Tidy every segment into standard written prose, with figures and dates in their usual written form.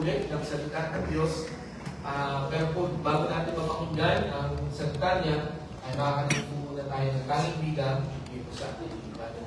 ulit ng salita ng Diyos. Pero po, bago natin mapakinggan ang salita niya, ay makakanin po muna tayo ng tanging bilang dito sa ating ibadah.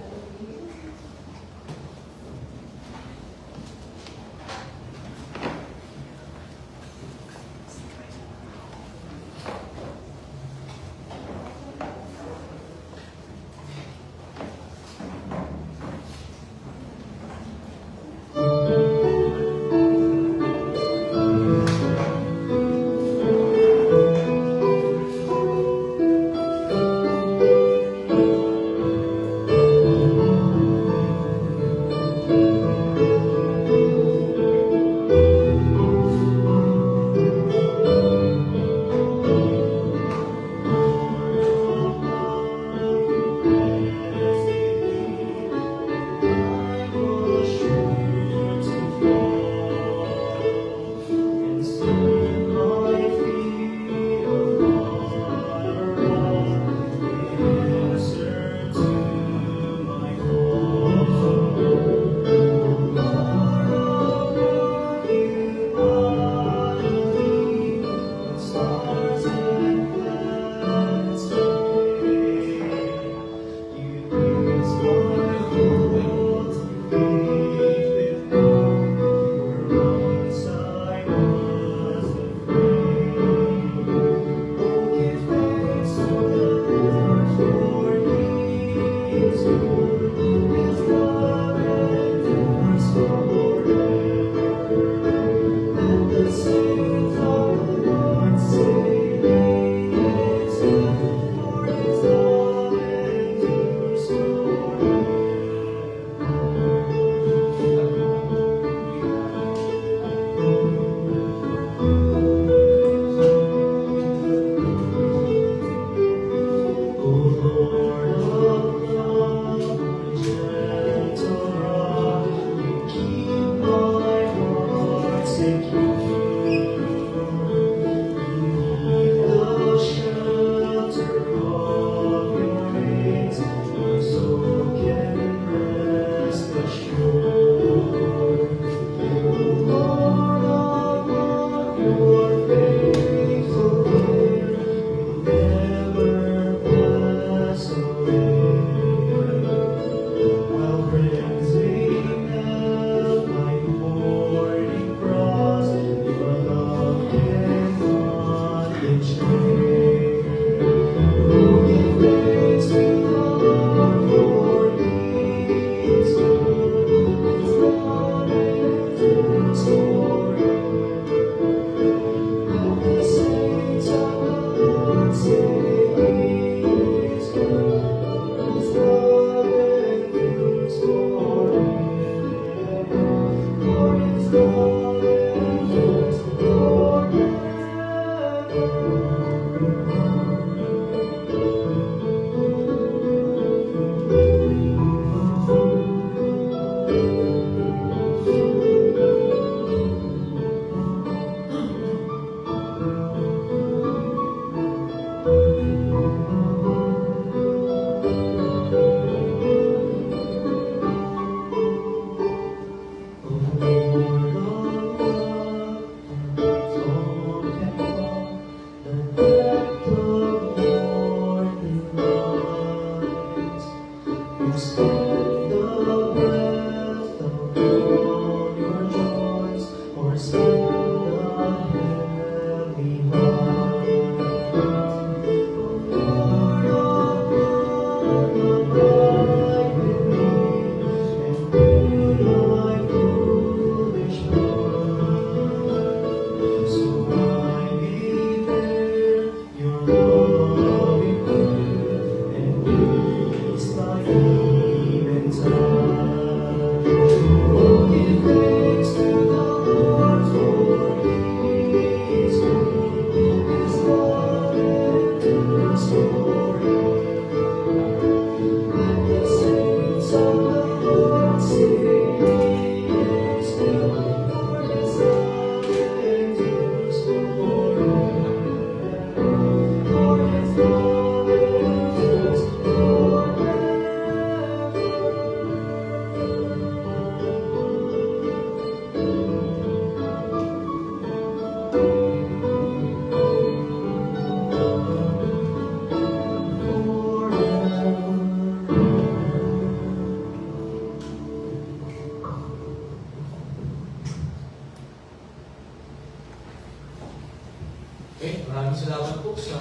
Okay, maraming salamat po sa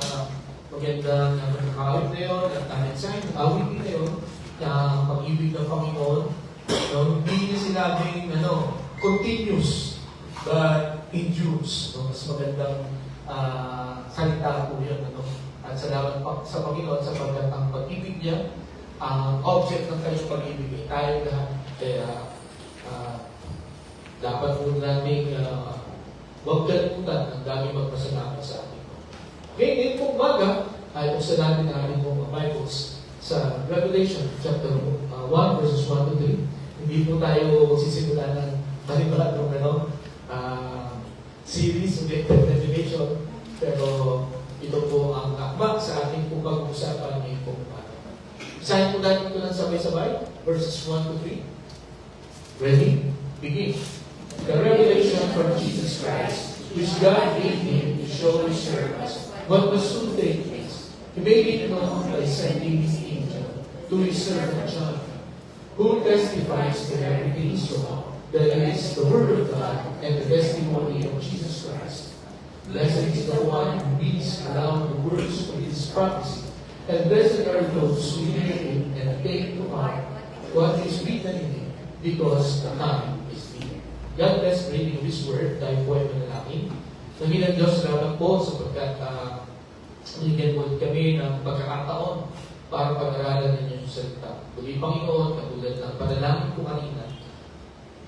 magandang pagkakawit na yun at mensahe, awit na yun na pag-ibig ng Panginoon. No, hindi niya sinabing continuous but endures. No? Mas magandang salita po yun. At salamat pa sa Panginoon sapagkat ang pag-ibig niya, ang object ng kanyang pag-ibig ay tayo lahat. Kaya dapat po namin huwag kalimutan ang daming magpasalamat sa atin. Okay, ngayon pong umaga ay buksan natin ang ating pong Bibles sa Revelation chapter 1 verses 1 to 3. Hindi po tayo magsisimula ng panibagong series of Revelation, pero ito po ang akma sa ating pong pag-uusapan ngayon pong umaga. Isahin po natin ito ng sabay-sabay, verses 1 to 3. Ready? Begin. The revelation from Jesus Christ, which God gave him to show his servants what will soon take place. He made it known by sending his angel to his servant John, who testifies to everything he saw, that it is the word of God and the testimony of Jesus Christ. Blessed is the one who reads aloud the words of his prophecy, and blessed are those who hear him and take to heart what is written in it, because the time is near. God bless reading of His Word. Tayo po ay manalangin. Nangilang Diyos, salamat po sapagkat binigyan mo kami ng pagkakataon para pag-aralan ninyo yung salita. Kundi Panginoon, katulad ng panalangin ko kanina,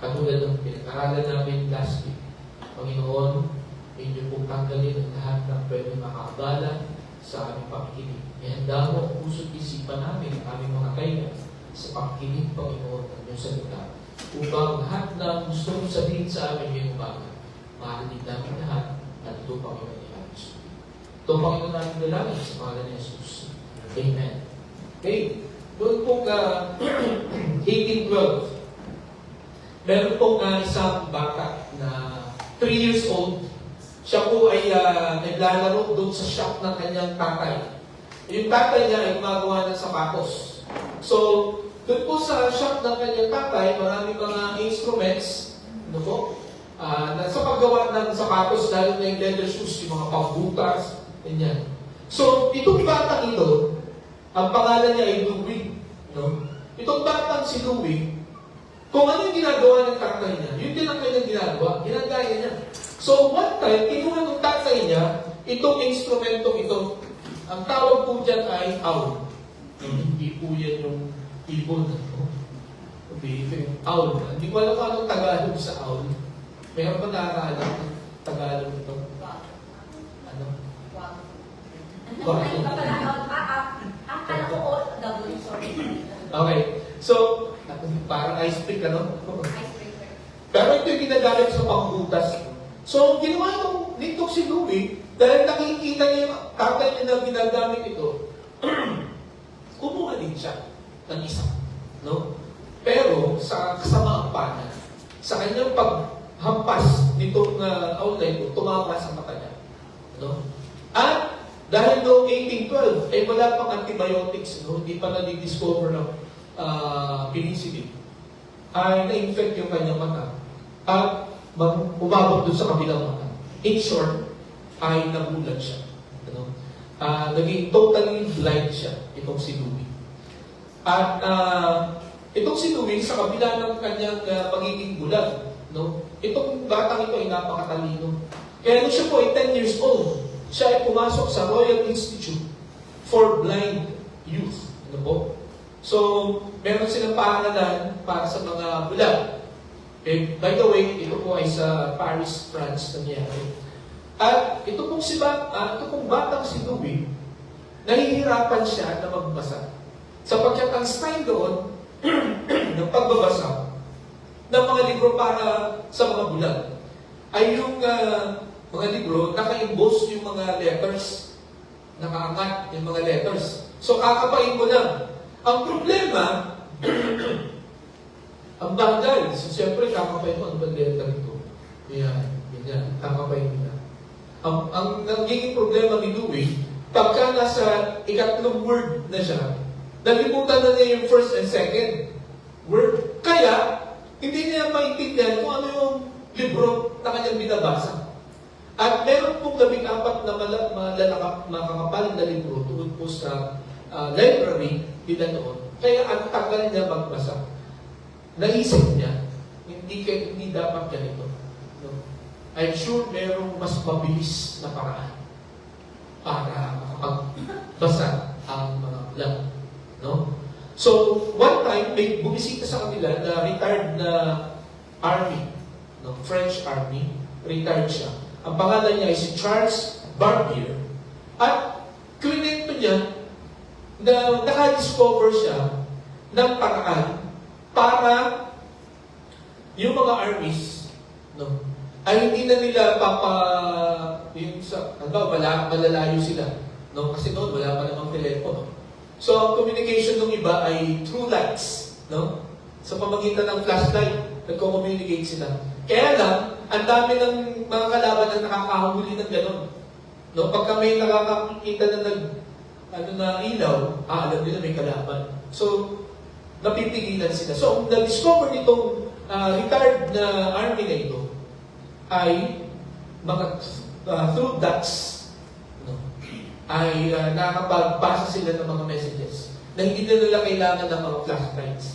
katulad ng pinag-aralan namin last week, Panginoon, inyo pong tanggalin ang lahat ng pwede makakabala sa aming pakikinig. Ihanda mo ang puso't isipan namin, ang aming mga kaya, sa pakikinig, Panginoon, ng iyong salita. Upang lahat ng gusto mong sabihin sa amin ngayong umaga, mahalin namin lahat at ito, Panginoon, i-ayos. Ito, Panginoon, namin dalangin sa pangalan ni Jesus. Amen. Okay, doon pong 1812, meron pong isang bata na 3 years old. Siya po ay naglalaro doon sa shop ng kanyang tatay. Yung tatay niya ay gumagawa ng sapatos. So, doon po sa shop ng kanyang tatay, maraming mga instruments, sa paggawa ng sapatos, lalo na yung leather shoes, yung mga pambutas, ganyan. So, itong batang ito, ang pangalan niya ay Louie. Itong batang si Louie, kung ano yung ginagawa ng tatay niya, yun din ang kanyang ginagawa, ginagaya niya. So, one time, kinuha ng tatay niya, itong instrumento ito, ang tawag po dyan ay owl. Hindi po yan yung ibon. Owl. Hindi ko alam kung anong Tagalog sa owl. Meron ba nakakaalam ng Tagalog ito? Ano? Okay. So, parang ice pick, Pero ito yung ginagamit sa pangbutas. So, ginawa nito si Louie, dahil nakikita niya yung tatay niya na ginagamit ito, kumuha din siya ng isa. Pero, sa kasamaang pana, sa kanyang paghampas nitong outline ko, tumama sa mata niya. At, dahil noong 1812, ay wala pang antibiotics, hindi pa na-discover ng penicillin, ay na-infect yung kanyang mata. At, umabot doon sa kabilang mata. In short, ay nagulat siya. Naging totally blind siya, itong si Louie. At itong si Louie, sa kabila ng kanyang pagiging bulag, itong batang ito ay napakatalino. Kaya nung siya po ay 10 years old, siya ay pumasok sa Royal Institute for Blind Youth. So, meron silang paaralan para sa mga bulag. Okay. By the way, ito po ay sa Paris, France nangyari. At ito pong batang si Louie, nahihirapan siya na magbasa. Sapagkat ang style doon ng pagbabasa ng mga libro para sa mga bulag ay yung mga libro, naka-emboss yung mga letters, nakaangat yung mga letters. So, kakapain mo lang. Ang problema, ang bagal. So, siyempre, kakapain mo, ano ba letter ito? Yan, kakapain mo na. Ang nagiging problema ni Louie, pagka nasa ikatlong word na siya, nalimutan na niya yung first and second word. Kaya, hindi niya maintindihan kung ano yung libro na kanyang binabasa. At meron pong 14 na makakapal na libro tungkol po sa library nila noon. Kaya ang tagal niya magbasa. Naisip niya, hindi dapat ganito. No? I'm sure merong mas mabilis na paraan para makapagbasa ang mga ulam. No? So, one time, may bumisita sa kanila na retired na army, no? French army, retired siya. Ang pangalan niya ay si Charles Barbier. At kwento niya na naka-discover siya ng paraan para yung mga armies, no, ay hindi na nila malalayo sila. No? Kasi noon, wala pa namang telepono. So, ang communication ng iba ay through lights. No? Sa pamagitan ng flashlight, nagko-communicate sila. Kaya lang, ang dami ng mga kalaban na nakakahuli ng gano'n. No? Pagka may nakakakita na ilaw, alam nila may kalaban. So, napipigilan sila. So, ang na-discover nitong retired na army na ito ay mga through dots, no? Ay nakakapagbasa sila ng mga messages na hindi na nila kailangan ng mga flashlights.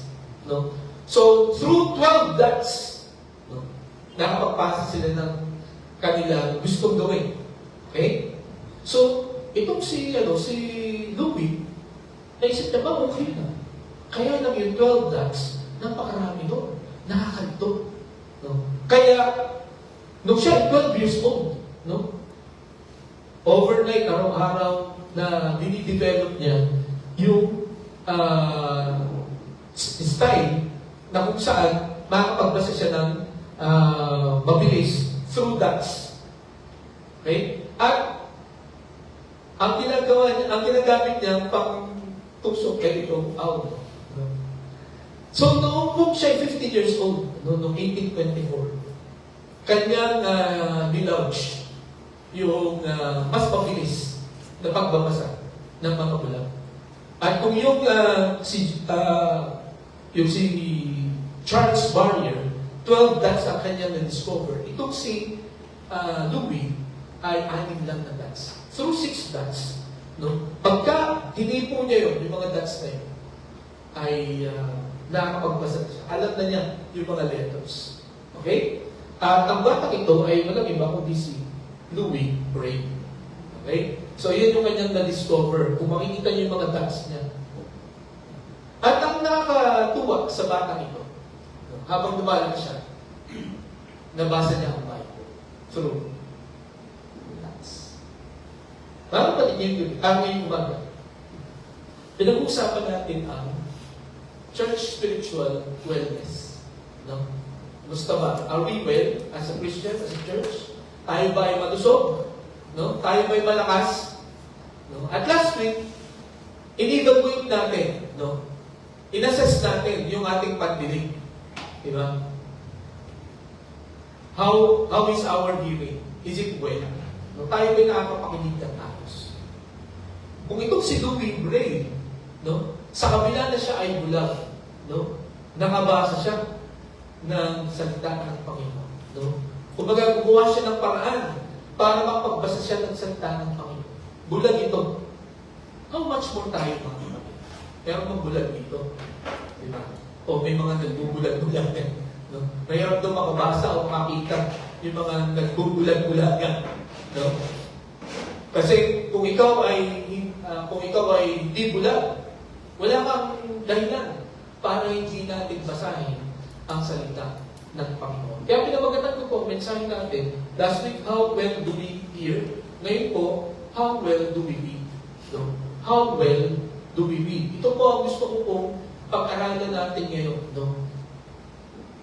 No? So, through 12 dots, no, nakapagpasa sila ng kanilang gustong gawin. Okay? So, itong si Louis, naisip na ba, okay na. Kaya lang yung 12 dots, napakarami doon. Nakakalito. No? Kaya, nung siya 12 years old, no? Overnight, araw-araw, na dinidevelop niya yung style na kung saan makakapagbasa siya ng mabilis through dots. Okay? At ang ginagamit niya pang tusok kay itong owl. So, noong siya 50 years old, noong 1824, kanyang nilaunch yung mas mabilis na pagbabasa ng mga ulam. At kung yung si Charles Barrier, 12 dots ang kanyang na-discover, itong si Louis ay 6 lang na dots. Through 6 dots, no? Pagka hinipo niya yun, yung mga dots na yun, ay nakakapagbasa siya. Alam na niya yung mga letters. Okay? At ang batang ito ay walang iba kundi si Louis Braille. Okay? So, yun yung kanyang na-discover. Kung makikita niyo yung mga dots niya. At ang nakakatuwa sa batang ito, habang lumalaki siya, nabasa niya ang Bible through dots. Parang pati niyo yung ngayong umaga. Pinag-uusapan natin ang church spiritual wellness. No? Gusto ba? Are we well as a Christian, as a church? Tayo ba ay malusog? No? Tayo ba ay malakas? No? At last week, in-evaluate natin, no? In-assess natin yung ating pandinig. Diba? How is our hearing? Is it well? No? Tayo ba ay nakakapakinig ng ayos? Kung itong si Louis Braille, no? Sa kabila na siya ay bulag, no? Nakabasa siya ng salita ng Panginoon, no? Kumbaga, gumawa siya ng paraan para makapagbasa siya ng salita ng Panginoon. Bulag ito. How much more tayo, mga kapatid? Meron mong bulag dito. Diba? O may mga nagbubulag-bulagan. No? Mayroon doon makabasa o makita yung mga nagbubulag-bulagan. No? Kasi kung ikaw ay hindi bulag, wala kang dahilan para hindi natin basahin ang salita ng Panginoon. Kaya pinamagatan ko po, mensahe natin, last week, how well do we hear? Ngayon po, how well do we read? So, how well do we read? Ito po ang gusto ko pong pag-aralan natin ngayon. No?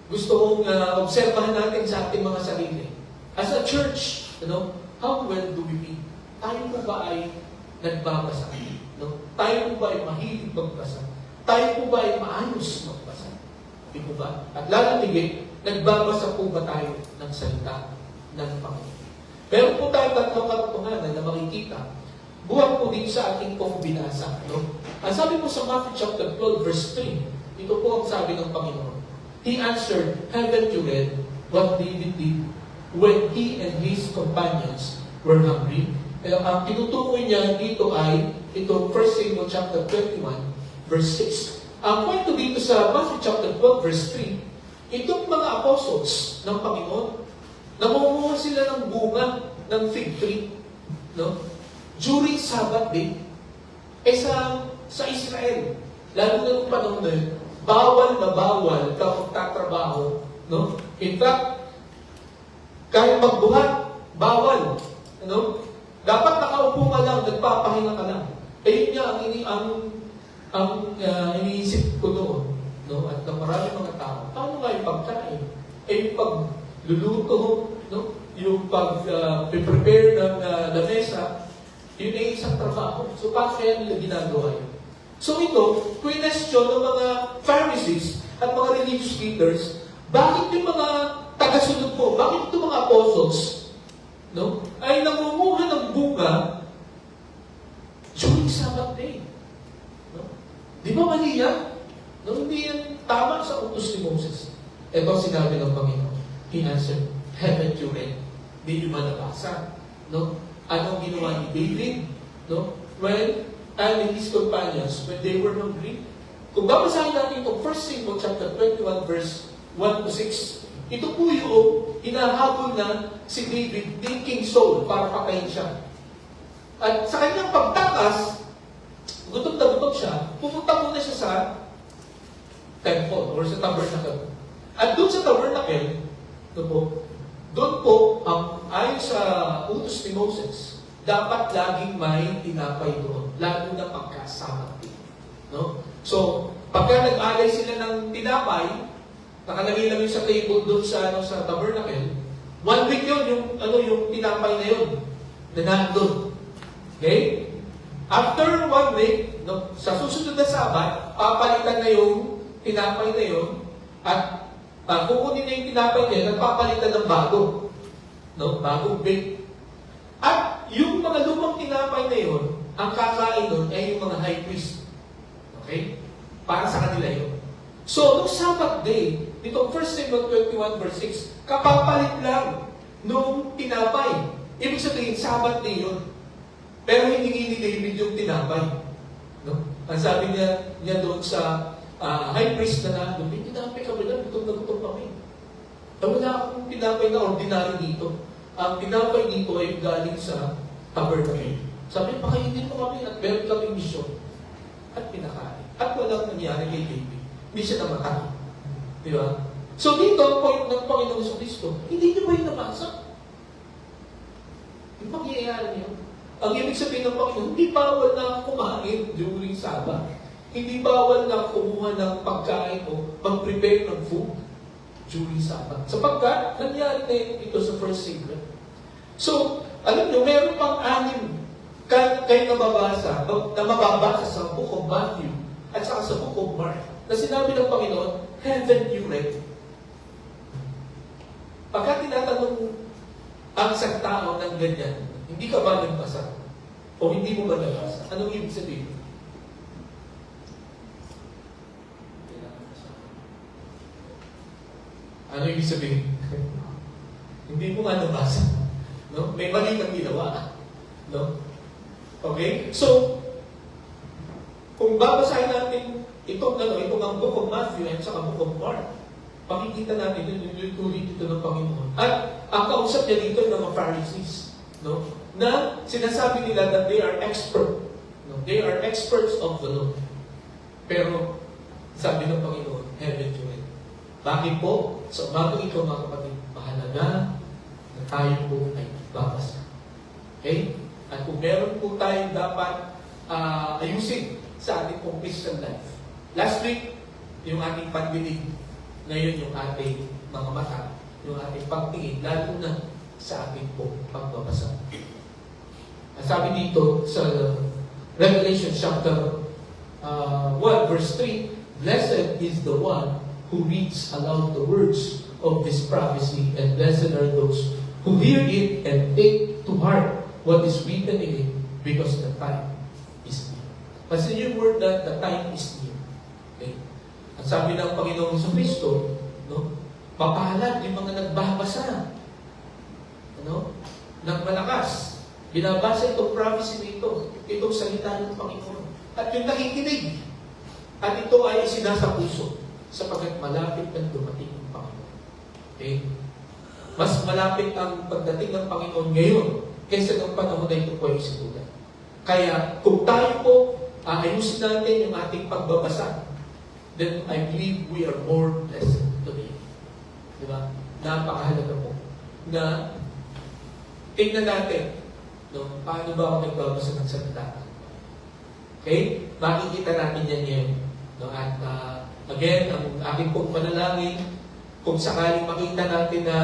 Gusto kong obserbahan natin sa ating mga sarili. As a church, how well do we read? Tayo po ba ay nagbabasa? No? Tayo po ba ay mahilig magbasa? Tayo po ba ay maayos magbasa? Di po ba? At lalo tigit, nagbabasa po ba tayo ng salita ng Panginoon? Meron po tayo tatlong katotohanan na makikita. Buwan po din sa ating pong binasa. No? Ang sabi po sa Matthew chapter 12 verse 3, ito po ang sabi ng Panginoon. He answered, haven't you read what David did when he and his companions were hungry. Ang tinutukoy niya dito ay ito 1 Samuel chapter 21 verse 6. Ang kwento dito sa Matthew chapter 12 verse 3, itong mga apostles ng Panginoon, namumuha sila ng bunga ng fig tree, no? During Sabbath day. Sa Israel, lalo na nung panahon na yun, bawal na bawal ka magtatrabaho, no? In fact, kahit magbuhat, bawal. No? Dapat nakaupo ka lang, nagpapahinga ka lang. Yun nga ang iniisip ko doon. No? At ng marami mga tao, paano nga yung pagkain? Yung pagluluto, no? Yung pag-prepare ng lamesa, yun ay isang trabaho. So, paano kaya nila ginagawa yun? So ito, question ng mga Pharisees at mga religious leaders, bakit yung mga tagasunod mo, bakit itong mga apostles, no, ay nangunguha ng bunga during Sabbath day? No? Di ba mali yan? No, hindi yan tama sa utos ni Moses. Ito sinabi ng Panginoon. He answered, haven't you read? Di nyo ba nabasa? No? Anong ginawa ni David? No? And his companions, when they were hungry. Kung babasahin natin itong 1 Samuel chapter 21 verse 1 to 6, ito po yung hinahabol na si David ni King Saul para patayin siya. At sa kanyang pagtakas, gutom na gutom siya, pumunta muna siya sa temple or sa tabernacle. At doon sa tabernacle, doon po, ayon sa utos ni Moses, dapat laging may tinapay doon, lalo na pagkasama. No? So, pagka nag-alay sila ng tinapay, nakalagay lang yung sa table doon sa tabernacle, 1 week yun, yung tinapay na yun, na nandun. Okay? After 1 week, no, sa susunod na Sabat, papalitan na yung tinapay na yun, at kukunin na yung tinapay na yun, at papalitan ng bago. No? Bagong bake. At yung mga lumang tinapay na yun, ang kakain nun ay yung mga high priest. Okay? Para sa kanila yun. So, nung Sabbath day, nitong 1 Samuel 21 verse 6, kapapalit lang nung tinapay. Ibig sabihin, Sabbath day yun. Pero hindi ni David yung tinapay. No? Ang sabi niya doon sa high priest na nandun, may tinapay kami lang, gutom na gutom kami. Wala akong tinapay na ordinary dito. Ang tinapay dito ay galing sa tabernacle. Sabi, pakainin mo kami at meron kaming misyon. At pinakain. At walang nangyari kay David. Hindi siya namatay. Di ba? So dito, ang point ng Panginoon sa Kristo, hindi niyo ba yung nabasa? Yung pangyayari niyo. Ang ibig sabihin ng Panginoon, hindi bawal na kumain during Sabbath. Hindi bawal na kumuha ng pagkain o mag-prepare ng food during Sabbath. Sapagkat, nangyari na ito sa first Samuel. So, alam nyo, meron pang 6 kayo na mababasa sa Book of Matthew at saka sa Book of Mark na sinabi ng Panginoon, haven't you read? Pagka tinatanong ang isang tao ng ganyan, hindi ka ba nagbasa? O hindi mo ba nagbasa? Anong ibig sabihin? Ano ibig sabihin? Hindi mo nga nabasa. No? May mali kang ginawa. No? Okay? So, kung babasahin natin itong ang Book of Matthew at saka Book of Mark, pakikita natin yung ulit ito ng Panginoon. At ang kausap niya dito ng mga Pharisees, no? Na sinasabi nila that they are expert. No? They are experts of the law. Pero, sabi ng Panginoon, haven't you read? Bakit po? Sa umagang ito, mga kapatid, mahalaga na tayo po ay babasa. Okay? At kung meron po tayong dapat ayusin sa ating pong Christian life. Last week, yung ating pandinig. Ngayon, yung ating mga mata, yung ating pagtingin, lalo na sa ating pong pagbabasa. Ang sabi dito sa Revelation chapter 1 verse 3, blessed is the one who reads aloud the words of this prophecy, and blessed are those who hear it and take to heart what is written in it, because the time is near. Kasi yung word that the time is near. Okay? Ang sabi ng Panginoong Kristo, no? Mapalad yung mga nagbabasa. ng malakas. Binabasa itong prophecy nito, itong salita ng Panginoon. At yung nakikinig, at ito ay isinasa puso, sapagkat malapit ng dumating ang Panginoon. Okay? Mas malapit ang pagdating ng Panginoon ngayon kaysa ng panahon na ito po ay sinulat. Kaya kung tayo po ayusin natin yung ating pagbabasa, then I believe we are more blessed today. Diba? Napakahalaga po na tingnan natin, no, paano ba ako nagbabasa ng salita. Okay? Makikita natin yan ngayon. No? At again, ang aking pong panalangin, kung sakaling makita natin na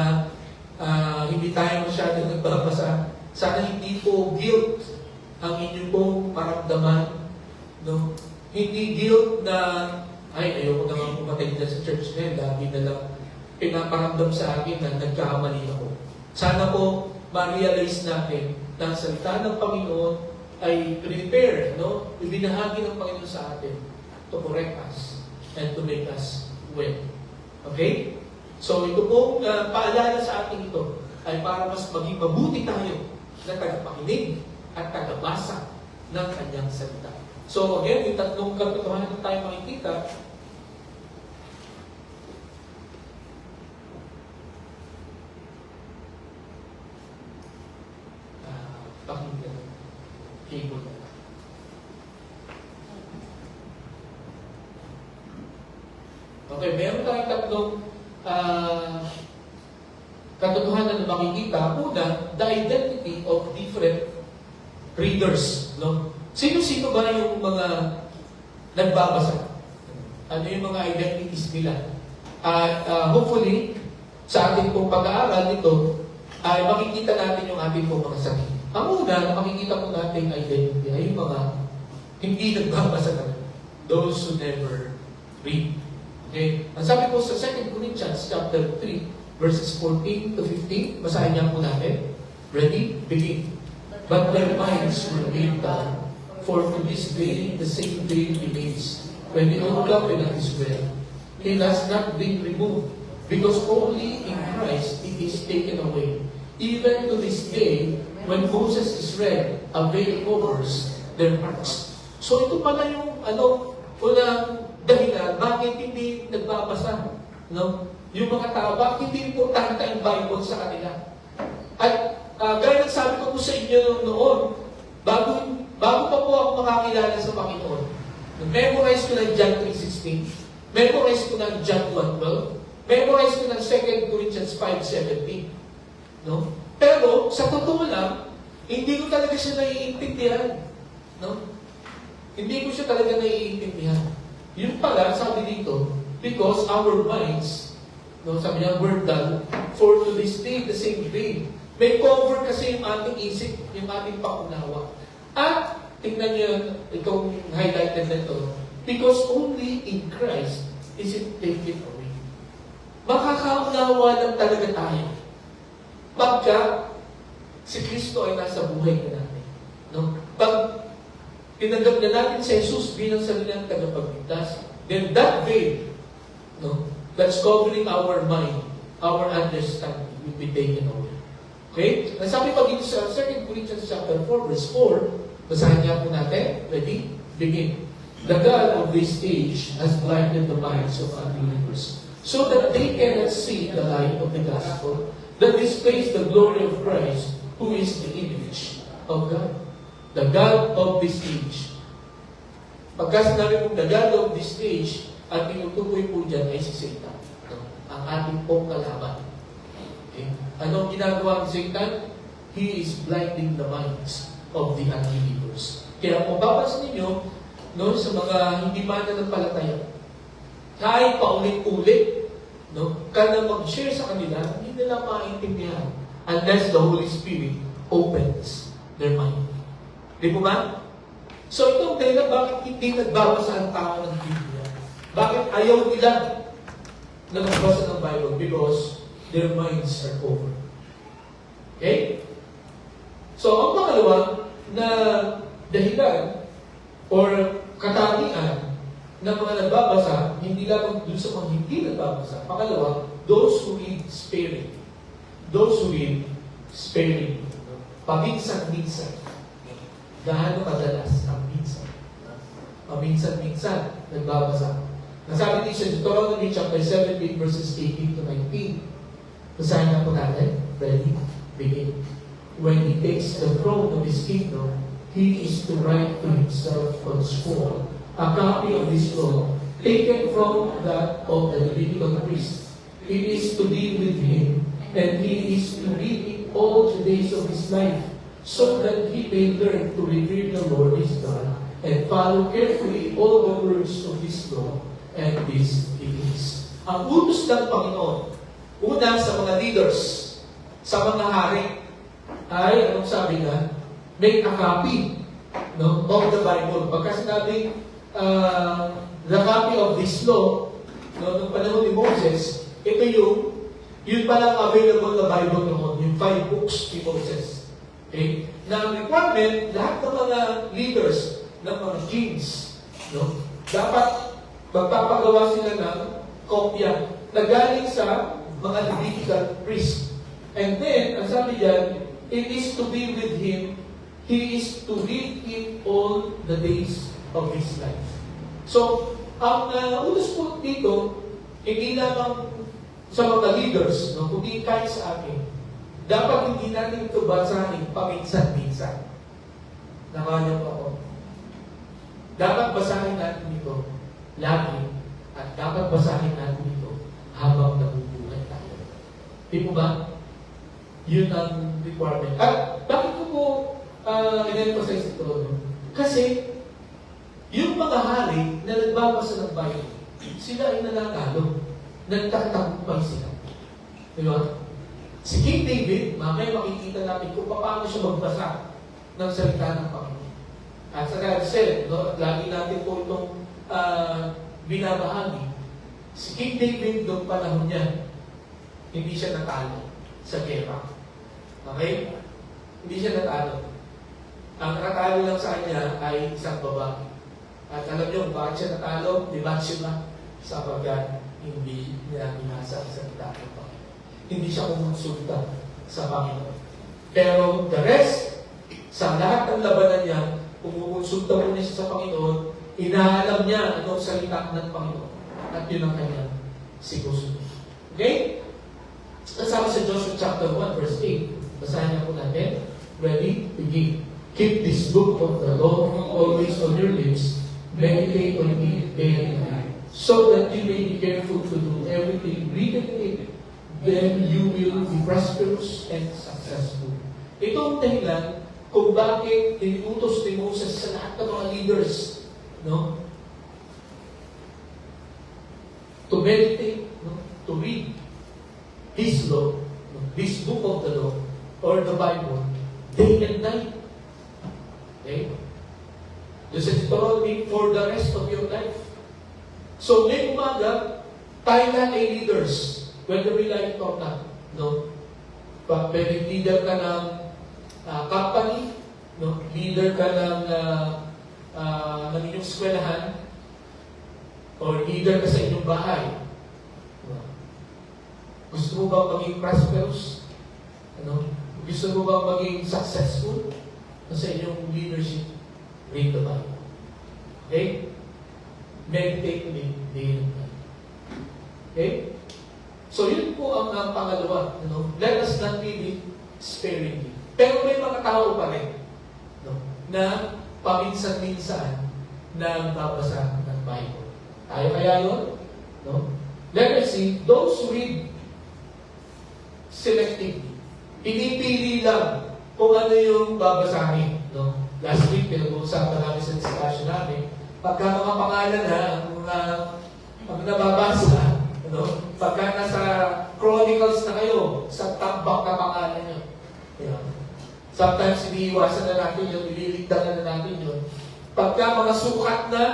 hindi tayo masyadong nagbabasa, sana hindi po guilt ang inyong pong maramdaman. No? Hindi guilt na, ay, ayoko naman pumatay dyan sa church ngayon, lagi na lang pinaparamdam sa akin na nagkakamali ako. Sana po, ma-realize natin na ang salita ng Panginoon ay prepare, no? Ibinahagi ng Panginoon sa atin to correct us and to make us well. Okay? So, ito pong paalala sa atin ito ay para mas maging mabuti tayo na tagapakinig at tagabasa ng kanyang salita. So, again, yung tatlong katotohanan na tayo makikita, pakinggan. Cable na. Okay, meron tayong tatlong katotohanan na makikita. Una, the identity of different readers. No? Sino-sino ba yung mga nagbabasa? Ano yung mga identities nila? At hopefully, sa ating pong pag-aaral nito, ay makikita natin yung ating pong mga sarili. Ang una, makikita po natin identity ay yung mga hindi nagbabasa talaga. Those who never read. Okay? Ang sabi po sa 2 Corinthians chapter 3, verses 14 to 15, basahin niya po natin. Ready? Begin. But their minds were made down, for to this day the same veil remains. When the old covenant is read, it has not been removed, because only in Christ it is taken away. Even to this day, when Moses is read, a veil covers their hearts. So ito pala yung unang dahilan, bakit hindi nagbabasa? No? Yung mga tao, bakit hindi importante ang Bible sa kanila? At gaya ng sabi ko po sa inyo noon, bago pa po ako makakilala sa Panginoon, memorize ko ng John 3:16, memorize ko ng John 1:12, memorize ko ng 2 Corinthians 5:17. No? Pero, sa totoo lang, hindi ko talaga siya naiintindihan. No? Hindi ko siya talaga naiintindihan. Yun pala, sabi dito, because our minds, no, sabi niya, we're done, for to this day, the same day. May cover kasi yung ating isip, yung ating paunawa. At, tingnan niyo itong highlighted na ito, because only in Christ is it taken away. Makakaunawa lang talaga tayo pagka si Kristo ay nasa buhay na natin. No? Pag tinanggap na natin si Jesus bilang sariling tagapagligtas, then that veil, no, that's covering our mind, our understanding, will be taken away. Okay? Nasabi pa dito sa 2 Corinthians chapter 4, verse 4, basahin niya po natin. Ready? Begin. The God of this age has blinded the minds of unbelievers, so that they cannot see the light of the gospel that displays the glory of Christ, who is the image of God. The God of this age. Pagka sinabi pong the God of this age, at tinutukoy po dyan ay si Satan. Ang ating pong kalaban. Okay? Anong ginagawa ng Satan? He is blinding the minds of the unbelievers. Kaya kung babasin ninyo, no, sa mga hindi mananampalataya, kahit paulit-ulit, no, kada mag-share sa kanila, hindi nila maintindihan unless the Holy Spirit opens their mind. Di po ba? So itong dahilan, bakit hindi nagbabasa ang tao ng Biblia? Bakit ayaw nila na magbasa ng Bible? Because their minds are over. Okay? So ang pangalawa na dahilan or katangian na mga nagbabasa, hindi lamang dun sa mga hindi nagbabasa. Pangalawa, those who read sparingly. Those who read sparingly. paminsan-minsan. Gaano kadalas ang minsan? Paminsan-minsan, nagbabasa. Nasabi din siya, Deuteronomy chapter 17, verses 18 to 19. Basahin na po natin. Ready? Begin. When he takes the throne of his kingdom, he is to write to himself on scroll a copy of this law, taken from that of the Levitical priest. It is to be with him, and he is to read it all the days of his life, so that he may learn to revere the Lord his God, and follow carefully all the words of his law and his decrees. Ang utos ng Panginoon, una sa mga leaders, sa mga hari, ay, anong sabi na? Make a copy, no, of the Bible. Pagka sinabi, the copy of this law, no, nung panahon ni Moses, ito yun palang available na Bible noon, yung 5 books ni Moses. Okay? Na requirement, lahat ng mga leaders, ng mga kings, no, dapat magpapagawa sila ng kopya na galing sa mga Levitical priest. And then, ang sabi diyan, it is to be with him, he is to read it all the days of his life. So, ang utos po dito, hindi lamang sa mga leaders, no, kundi kahit sa akin, dapat hindi natin ito basahin paminsan-minsan. Nakanya po ako. Dapat basahin natin ito lagi, at dapat basahin natin ito habang nabubuhay tayo. Di po ba? Yun ang requirement. At bakit ko po in-emphasize ito? No? Kasi, yung mga hari na nagbabasa ng Bible, sila ay nananalo. Nagtatagumpay sila. Di ba? Si King David, mamaya makikita natin kung paano siya magbasa ng salita ng Panginoon. At sa God said, no, lagi natin po itong binabahagi. Si King David, noong panahon niya, hindi siya natalo sa gera. Okay? Hindi siya natalo. Ang natalo lang sa kanya ay isang babae. At alam niyo, bakit siya natalo? Di ba siya sapagkat hindi niya binasa sa salita ng Panginoon. Hindi siya kumonsulta sa Panginoon. Pero the rest, sa lahat ng labanan niya, kumukonsulta mo niya sa Panginoon, inaalam niya anong salita ng Panginoon. At yun ang kanyang sigusunod. Okay? Kasama sa Joshua chapter 1, verse 8. Basahin na po natin. Ready? Begin. Keep this book of the law always on your lips. Meditate on it day and night, so that you may be careful to do everything written in it. Then you will be prosperous and successful. Ito ang dahilan kung bakit iniutos ni Moses sa lahat ng mga leaders, no? To meditate, no? To read His law, no? This book of the law, or the Bible, day and night. Okay? This is Deuteronomy for the rest of your life. So, ngayong umaga, tayo na ay leaders, whether we like it or not. No? Pwede leader ka ng company, no? Leader ka ng inyong eskwelahan, or leader ka sa inyong bahay. No? Gusto mo ba maging prosperous? Ano? Gusto mo ba maging successful sa inyong leadership? Read the Bible. Okay? Meditate on it day and night. Okay? So, yun po ang pangalawa. No? Let us not read it sparingly. Pero may mga tao pa rin, no? Na paminsan-minsan na babasa ng Bible. Tayo kaya yun? No? Let us see, those who read selectively, pinipili lang kung ano yung babasahin. No? Last week, pinag-uusapan namin sa discussion namin, pagka mga pangalan ang nababasa, no? Pagka nasa Chronicles na kayo, sa tambak na pangalan nyo. Yeah. Sometimes, iniiwasan na natin yun, ililigdan na natin yun. Pagka mga sukat na,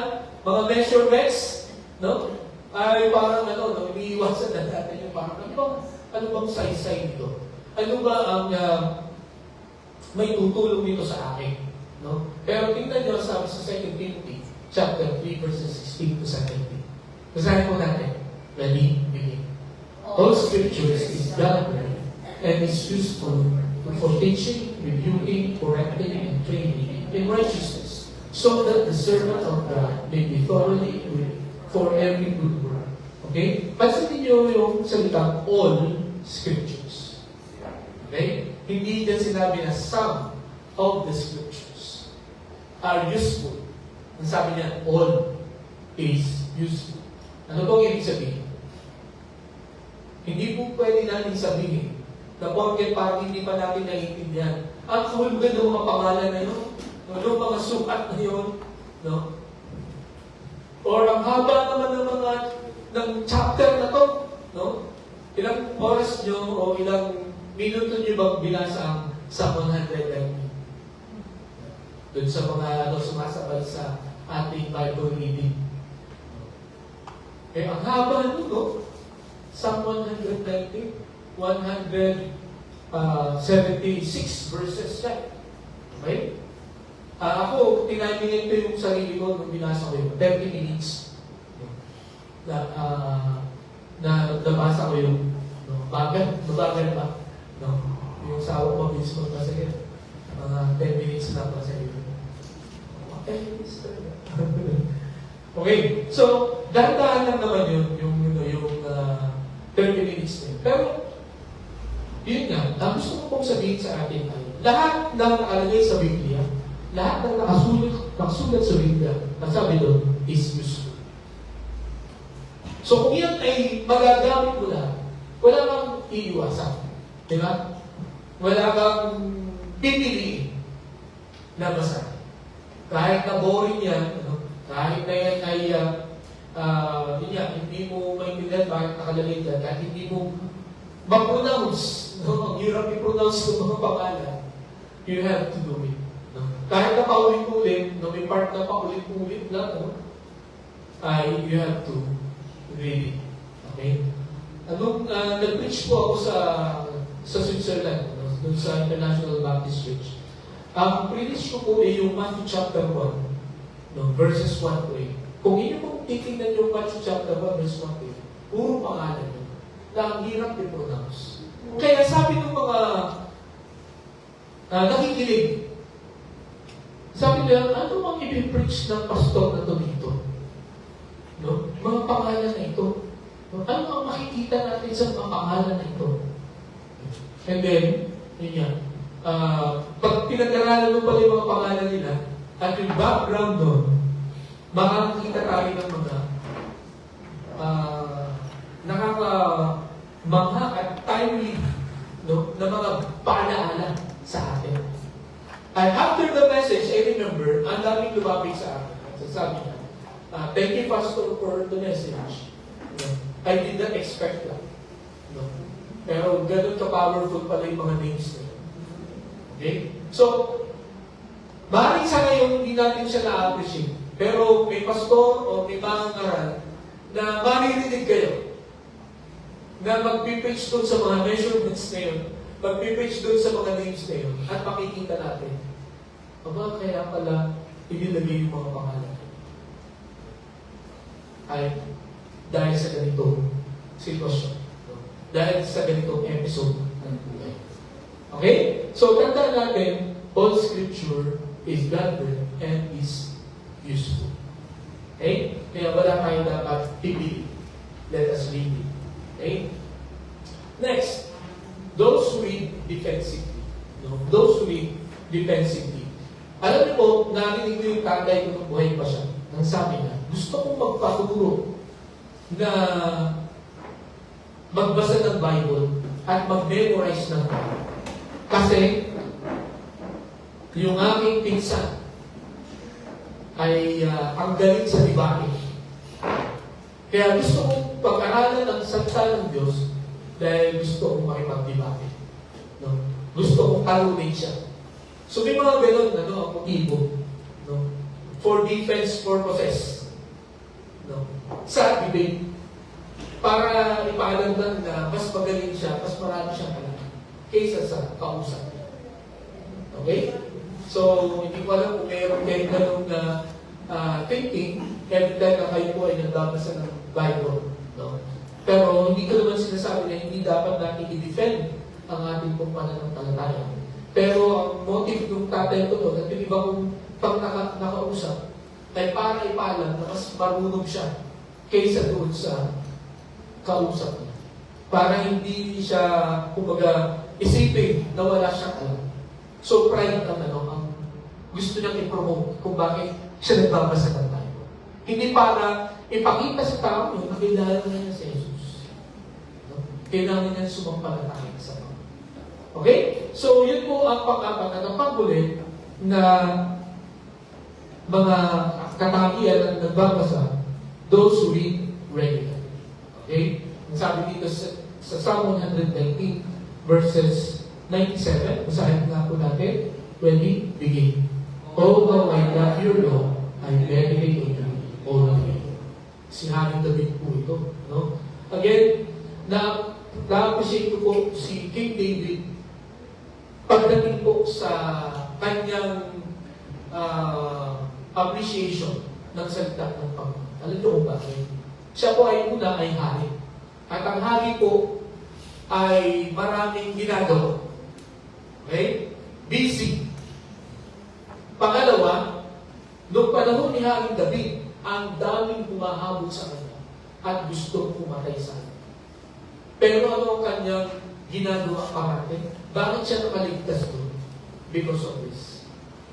mga measurements, no? Ay parang iniiwasan na natin yung parang, ano bang size nito? Ano ba ang may tutulong nito sa akin? No? Pero tingnan nyo, sabi sa 2 Timothy, chapter 3, verses 16 to 17. Basahin po natin. Ready? Begin. All scriptures is God-breathed and is useful for teaching, rebuking, correcting, and training in righteousness, so that the servant of God may be thoroughly equipped for every good work. Okay? Pansinin niyo yung salitang all scriptures. Okay? Hindi dyan sinabi na some of the scriptures are useful. Ang sabi niya, all is useful. Ano bang ibig sabihin? Hindi po pwede natin sabihin na porket parang hindi pa natin naiintindihan. Ang kahulugan ng mga pangalan na yun, ng mga sukat na yun, no? Or ang haba naman ng mga ng chapter na to, no? Ilang oras nyo o ilang minuto nyo bang binasa ang sa 190? Doon sa mga sumasabay sa ating Bible reading. Eh, ang haba nun, no? Psalm 190, 176 verses siya. Okay? Ako, tinimingin ko yung sarili ko nung binasa ko yun. 30 minutes. Nabasa ko yung mabagal ba? No? Yung sawa ko, mabilis mo kasi mga 10 minutes lang pa sa iyo. Okay, okay, so, dahan-dahan lang naman yun, yung 30 minutes na yun. Pero, yun nga, gusto ko pong sabihin sa atin ay, lahat ng nakalagay sa Biblia, lahat ng nakasulat sa Biblia, ang sabi doon, is useful. So, kung yan ay magagamit mo lahat, wala kang iiwasan. Di ba? Wala kang pipiliin na basa. Kahit na boring yan, kahit na yan ay hindi mo maintindihan bakit nakalagay dyan, kahit hindi mo mag-pronounce, ang hirap i-pronounce ng mga pangalan, you have to do it. Kahit na paulit-ulit, may part na paulit-ulit lang, you have to read it. Okay? Nung nag-preach po ako sa Switzerland, doon sa International Baptist Church, ang preach ko po ay yung Matthew chapter 1, verses 1 to 8. Kung inyo pong titingnan yung Matthew chapter 1, verse 1 to 8, puro pangalan yun, na ang hirap i-pronounce. Kaya sabi ng mga nakikinig, sabi nila, ano ang i-preach ng pastor na to dito? No? Mga pangalan na ito. Ano ang makikita natin sa mga pangalan na ito? And then, yun yan. Pag pinag-aralan mo pala yung mga pangalan nila, at yung background doon, makakita tayo ng mga nakakamangha at timely na mga paalaala sa atin. And after the message, I remember, ang daming lumapit sa akin. Sabi niya, thank you, Pastor, for the message. I did not expect that. Pero ganun ka-powerful pala yung mga names na yun. Okay? So, maaaring sa ngayon, hindi natin siya na-appreciate. Pero may pastor o may mga ngaral na maririnig kayo na magpipreach doon sa mga measurements na yun, magpipreach doon sa mga names na yun, at makikita natin, aba, kaya pala inilagay yung mga pangalan. Ay, dahil sa ganitong sitwasyon. Dahil sa ganitong episode ng buhay. Okay? So, tandaan natin, all scripture is God-breathed and is useful. Okay? Kaya wala tayo dapat pipili. Let us read it. Okay? Next, those who read defensively. Those who read defensively. Alam niyo po, narinig ko yung tatay ko nung buhay pa siya. Ang sabi niya, gusto kong magpaturo na magbasa ng Bible at mag-memorize ng Bible. Kasi, yung aking pinsan ay ang galing sa debate. Kaya gusto kong pag-aralan ng salita ng Diyos dahil gusto kong makipag-debate. Gusto kong talunin siya. So may mga ganun, motibo. For defense purposes. Sa debate. Para ipaalam lang na mas magaling siya, mas marami siyang alam kaysa sa kausap. Okay? So, hindi ko alam kung mayroon kayo ganun na thinking every time na kayo po ay nagbabasa ng Bible. Pero hindi ko naman sinasabi na hindi dapat natin i-defend ang ating pong pananampalataya. Pero ang motive ng tatay ko doon, at yung iba kong nakausap, ay para ipalam na mas marunong siya kaysa doon sa kausap niya. Para hindi siya, kumbaga, isipin na wala siyang alam. So pride ang gusto niyang i-promote kung bakit siya nagbabasa ng Bible. Hindi para ipakita sa tao yun na kilala niya si Jesus. No? Kailangan niya sumampalataya sa Panginoon. Okay? So yun po ang pang-apat at ang pang-huli na mga katakian na nagbabasa, those who read regularly. Okay? Ang sabi dito sa Psalm 119 verses 97, basahin nga po natin, when we begin. Oh, how I love your law, I meditate on you all day. Si Haring David po ito. No? Again, na-appreciate ko po si King David pagdating po sa kanyang appreciation ng salita ng Panginoon. Alam niyo kung bakit? Siya po ay una ay hari. At ang hari po ay maraming ginagawa. Okay? Busy. Pangalawa, noong panahon ni Haring David, ang daming humahabol sa kanya at gustong pumatay sa kanya. Pero ano ang kanyang ginagawa parate? Bakit siya nakaligtas doon? Because of this.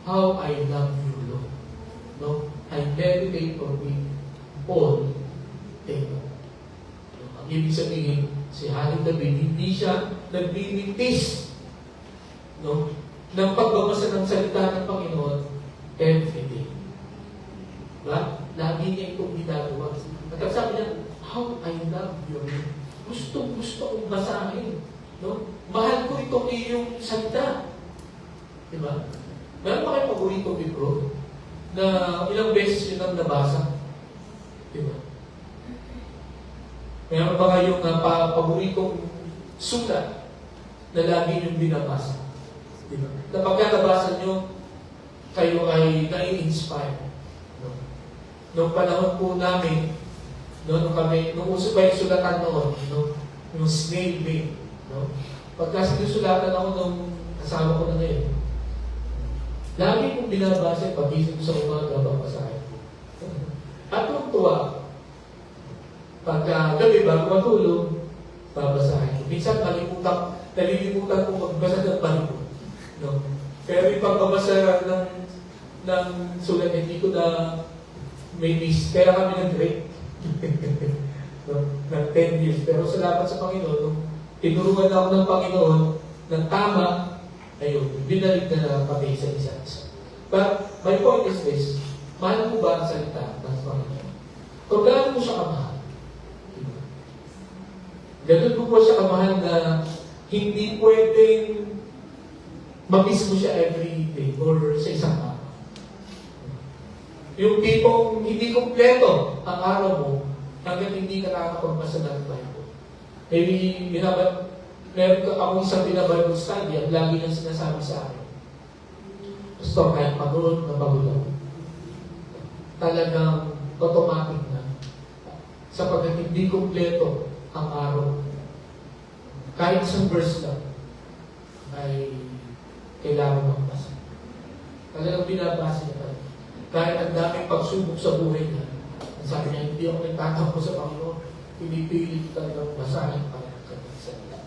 How I love you, Lord. No? I meditate on me all day long. Ang ibig sabihin, si Haring David, hindi siya naglilitis, no, ng pagbabasa ng salita ng Panginoon every day. Diba? Lagi niya itong ginagawa. At ang sabi niya, how I love you. Gusto kong basahin. No? Mahal ko itong iyong salita. Diba? Meron ba kayo paboritong libro na ilang beses yun ang nabasa? Diba? Meron ba kayong paboritong sulat na lagi yung binabasa? Diba? Na pagka nabasa nyo, kayo ay nai-inspire. No? Noong panahon po namin, no, nung uso pa yung sulatan noon, no, yung snail mail, no? Pagka sinusulatan ako nung kasama ko na ngayon, lagi kong binabasa, pagising ko sa umaga, babasahin ko. At tuwa, pagka gabi bago matulog, babasahin ko. Minsan nalilimutan kong magbasa ng balik. No? Pero yung pagbabasa ng sulat, hindi ko na may miss. Kaya kami nag-break. No? Ng 10 years. Pero salamat sa Panginoon, nung tinuruan ako ng Panginoon ng tama, ayun, binalik na kami sa isa't isa. But my point is this, mahal mo ba ang salita ng Panginoon? Kung gaano mo siya kamahal? Ganun po siya kamahal na hindi pwedeng mamiss mo siya every day or sa isang araw. Yung tipong hindi kompleto ang araw mo hanggang hindi ka nakakapagbasa ng Bible. Maybe, meron akong isang Bible study, ang lagi nang sinasabi sa akin, Pastor, kahit pagod na pagod ako. Talagang automatic na. Sapagkat hindi kompleto ang araw. Kahit isang verse lang ay kailangan magbasa. Talagang binabasa niya talaga. Kahit ang daming pagsubok sa buhay niya, sabi niya, hindi ako nagtatampo sa Panginoon, pinipilit talagang basahin para ng kanyang salita.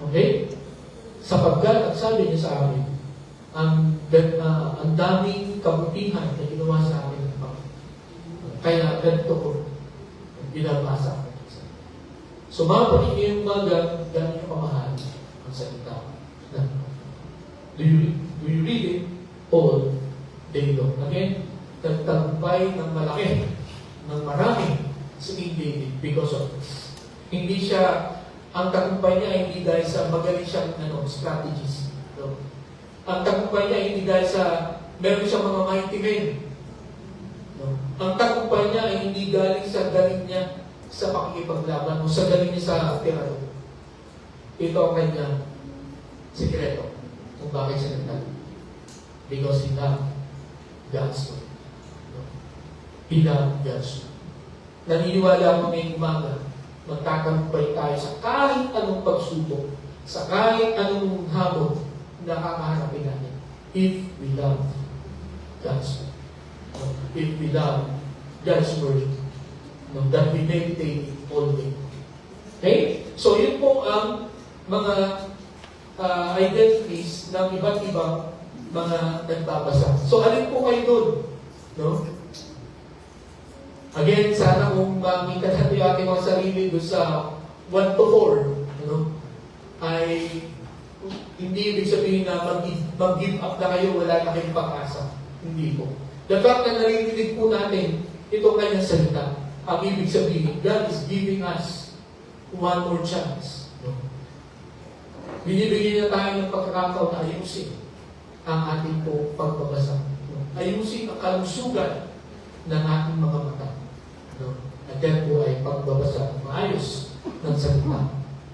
Okay? Sapagkat, at sabi niya sa amin, ang daming kabutihan na ginawa sa amin ng Panginoon. Kaya ganito ko, binabasa ko. So mga kapatid, ngayong umaga, gano'n yung pamahal ang salita. Do you read it all day long? Again, nagtagumpay ng malaki, ng marami si King David because of this. Hindi siya, ang tagumpay niya hindi dahil sa magaling siyang strategies. No? Ang tagumpay niya hindi dahil sa meron siyang mga mighty men. No? Ang tagumpay niya ay hindi galing sa galing niya sa pakikipaglaban o sa galing niya sa tirado. Ito ang kanyang sikreto kung bakit siya nagtagumpay. Because he loved God's word. He loved God's word. Naniniwala ako ngayong umaga, magtatagumpay tayo sa kahit anong pagsubok sa kahit anong hamon na kakaharapin natin. If we love God's word. If we love God's word, that we meditate all day. Okay? So, yun po ang mga identities ng iba't ibang mga nagbabasa. So, alin po kayo doon? No? Again, sana kung makita natin yung ating mga sarili doon sa 1 to 4, ay hindi ibig sabihin na mag-give up na kayo, wala na kayong pag-asa. Hindi po. The fact na naririnig po natin itong kanyang salita, ang ibig sabihin, God is giving us one more chance. Binibigyan niya tayo ng pagkakataon na ayusin ang ating po pagbabasa. Ayusin ang kalusugan ng ating mga mata. At yan po ay pagbabasa ng maayos ng salita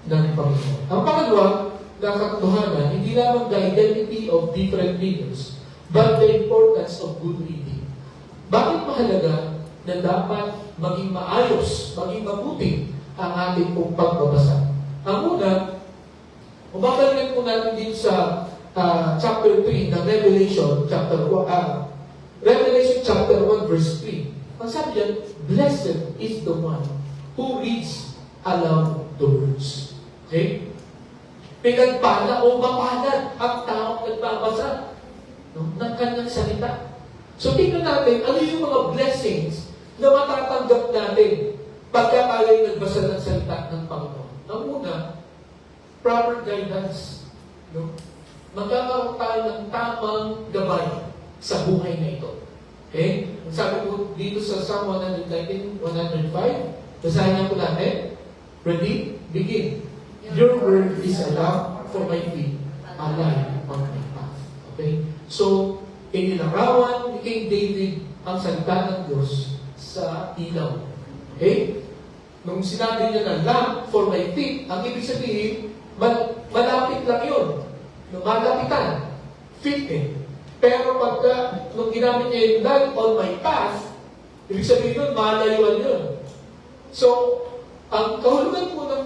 ng Panginoon. Ang pangalawa na katotohanan, hindi lamang the identity of different readers, but the importance of good reading. Bakit mahalaga na dapat maging maayos, maging mabuti ang ating pong pagbabasa? Ang una, babalikan po natin din sa chapter 3 ng Revelation, Revelation chapter 1 verse 3. Ang sabi diyan, blessed is the one who reads aloud the words. Okay? Pinagpala o mapalad ang taong nagbabasa ng kanyang salita. So, tingnan natin, ano yung mga blessings na matatanggap natin pagka tayo'y nagbasa ng salita ng Panginoon. Ang una, proper guidance. Magkakaroon tayo ng tamang gabay sa buhay na ito. Okay? Ang sabi po dito sa Psalm 119, 105, basahin niya po natin. Ready? Begin. Your word is a lamp for my feet, a light on my path. Okay? So, inilarawan ni King David ang salita ng Diyos sa ilaw. Okay? Nung sinabi niya na lamp for my feet, ang ibig sabihin, malapit lang yun. Malapitan. Feet eh. Pero pagka, nung ginamit niya yung light on my path, ibig sabihin nun, malayuan yun. So, ang kahulugan po ng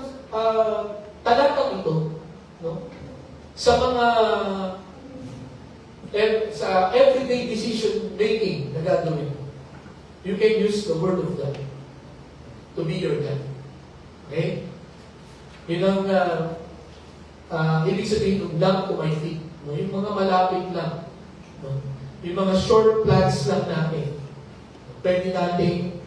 talatang ito, sa mga sa everyday decision making na gagawin, you can use the Word of God to be your God. Okay? Yun ang ibig sabihin ng lamp to my feet. Yung mga malapit lang. Yung mga short plans lang natin. Pwede natin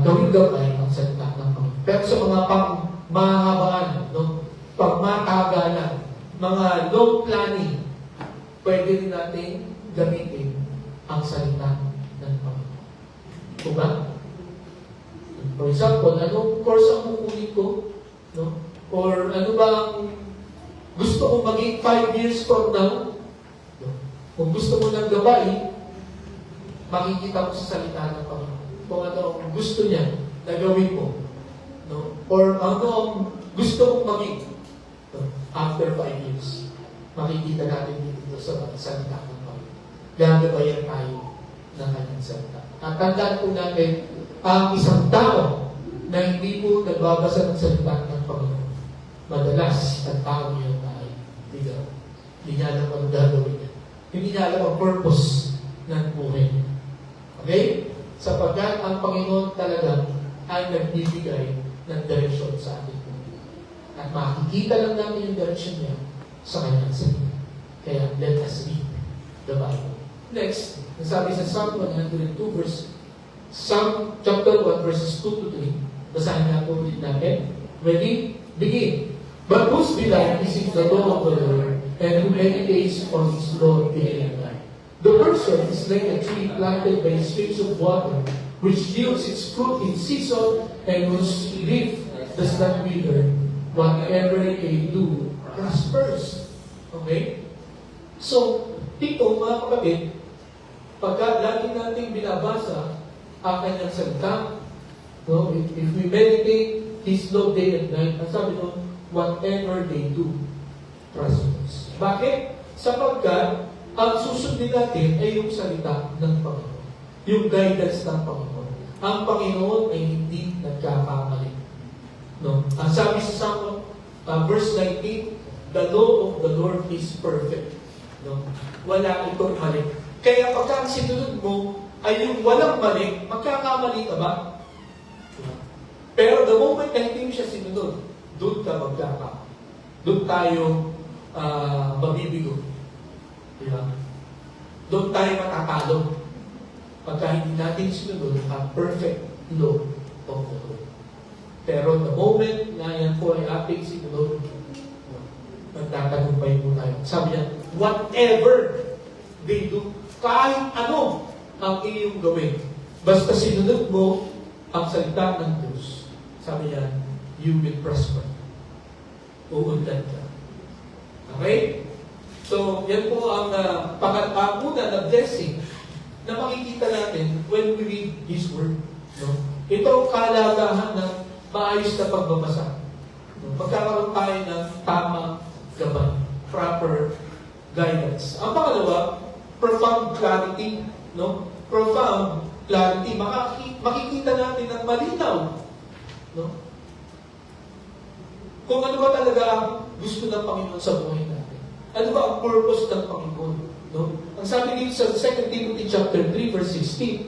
gawin gabay ang salita ng Panginoon. Pero sa mga pang-mahabaan, pag-matagalan, mga long planning, pwede rin natin gamitin ang salita ng Panginoon. Diba? For example, anong course ang kukunin ko? Or ano bang gusto kong maging 5 years from now? Kung gusto mo ng gabay, makikita mo sa salita ng Panginoon. Kung ano ang gusto niya na gawin mo. Or ano ang gusto mong maging after 5 years. Makikita natin dito sa salita ng Panginoon. Gagabayan tayo ng kanyang salita. At tandaan po natin, ang isang tao na hindi po nagbabasa ng salita ng Panginoon, madalas ang tao niya ay bigaw. Hindi niya alam ang gagawin niya. Hindi niya alam ang purpose ng buhay niya. Okay? Sapagkat ang Panginoon talaga ay nagbibigay ng direksyon sa ating buhay. At makikita lang namin yung direksyon niya sa kanyang salita. Kaya let us read the Bible. Next, nasabi sa Psalm 102 Psalm chapter 1 verses 2 to 3. Basahin nga po ulit natin. Ready? Begin. But whose delight is in the law of the Lord, and who meditates on his law day and night. The person is like a tree planted by streams of water, which yields its fruit in season, and whose leaf does not wither. Whatever they do prospers. Okay? So, dito mga kapatid, pagka lagi natin binabasa ang kanyang salita, if we meditate his law day and night, ang sabi doon, whatever they do prospers. Bakit? Sapagkat ang susundin natin ay yung salita ng Panginoon. Yung guidance ng Panginoon. Ang Panginoon ay hindi nagkakamali. Ang sabi sa Psalm verse 19, the law of the Lord is perfect. No? Wala itong mali. Kaya pagka sinunod mo ay yung walang mali, magkakamali ka ba? Pero the moment na hindi mo siya sinunod, doon ka magkaka. Doon tayo mabibigo. Diba? Doon tayo matatalo. Pagka hindi natin sinunod ang perfect law of the Lord. Pero the moment na yan po ay ating sinunod, magtatagumpay po tayo. Sabi niya, whatever they do, kahit ano ang iyong gawin, basta sinunod mo ang salita ng Diyos, sabi niya, you will prosper. Uunlad ka. Okay? So, yan po ang pangatapuna na blessing na makikita natin when we read His Word. No? Ito ang kahalagahan ng maayos na pagbabasa. No? Magkakaroon tayo ng tamang gabay, proper guidance. Ang pangalawa, profound clarity. No? Profound clarity. Makikita natin ng malinaw. No? Kung ano ba talaga ang gusto ng Panginoon sa buhay natin. Ano ba ang purpose ng Panginoon? No? Ang sabi dito sa 2 Timothy chapter 3 verse 16,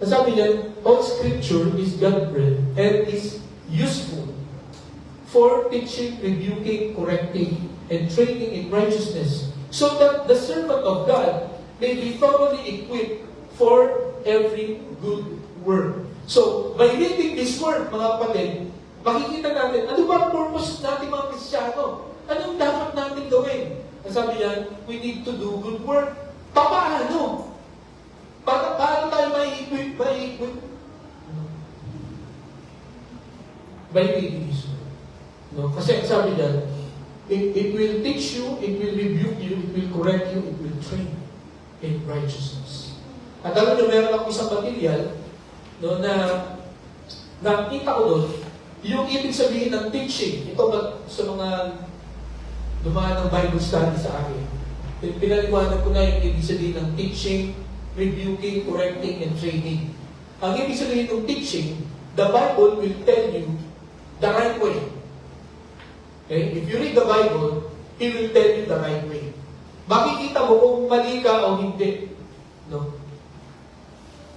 ang sabi niya, all scripture is God-breathed and is useful for teaching, rebuking, correcting, and training in righteousness, so that the servant of God may be thoroughly equipped for every good work. So, by reading this word, mga kapatid, makikita natin, ano ba ang purpose natin mga Kristyano? Anong dapat natin gawin? Ang sabi niya, we need to do good work. Paano? Paano tayo mai-equip? By reading this word. No? Kasi ang sabi niya, it will teach you, it will rebuke you, it will correct you, it will train you in righteousness. At alam niyo, meron akong isang material no, na nakita ko doon, yung ibig sabihin ng teaching. Ito sa mga dumaan ng Bible study sa akin. Pinaliwanag ko na yung ibig sabihin ng teaching, rebuking, correcting, and training. Ang ibig sabihin ng teaching, the Bible will tell you the right way. Okay? If you read the Bible, He will tell you the right way. Makikita mo kung mali ka o hindi. No?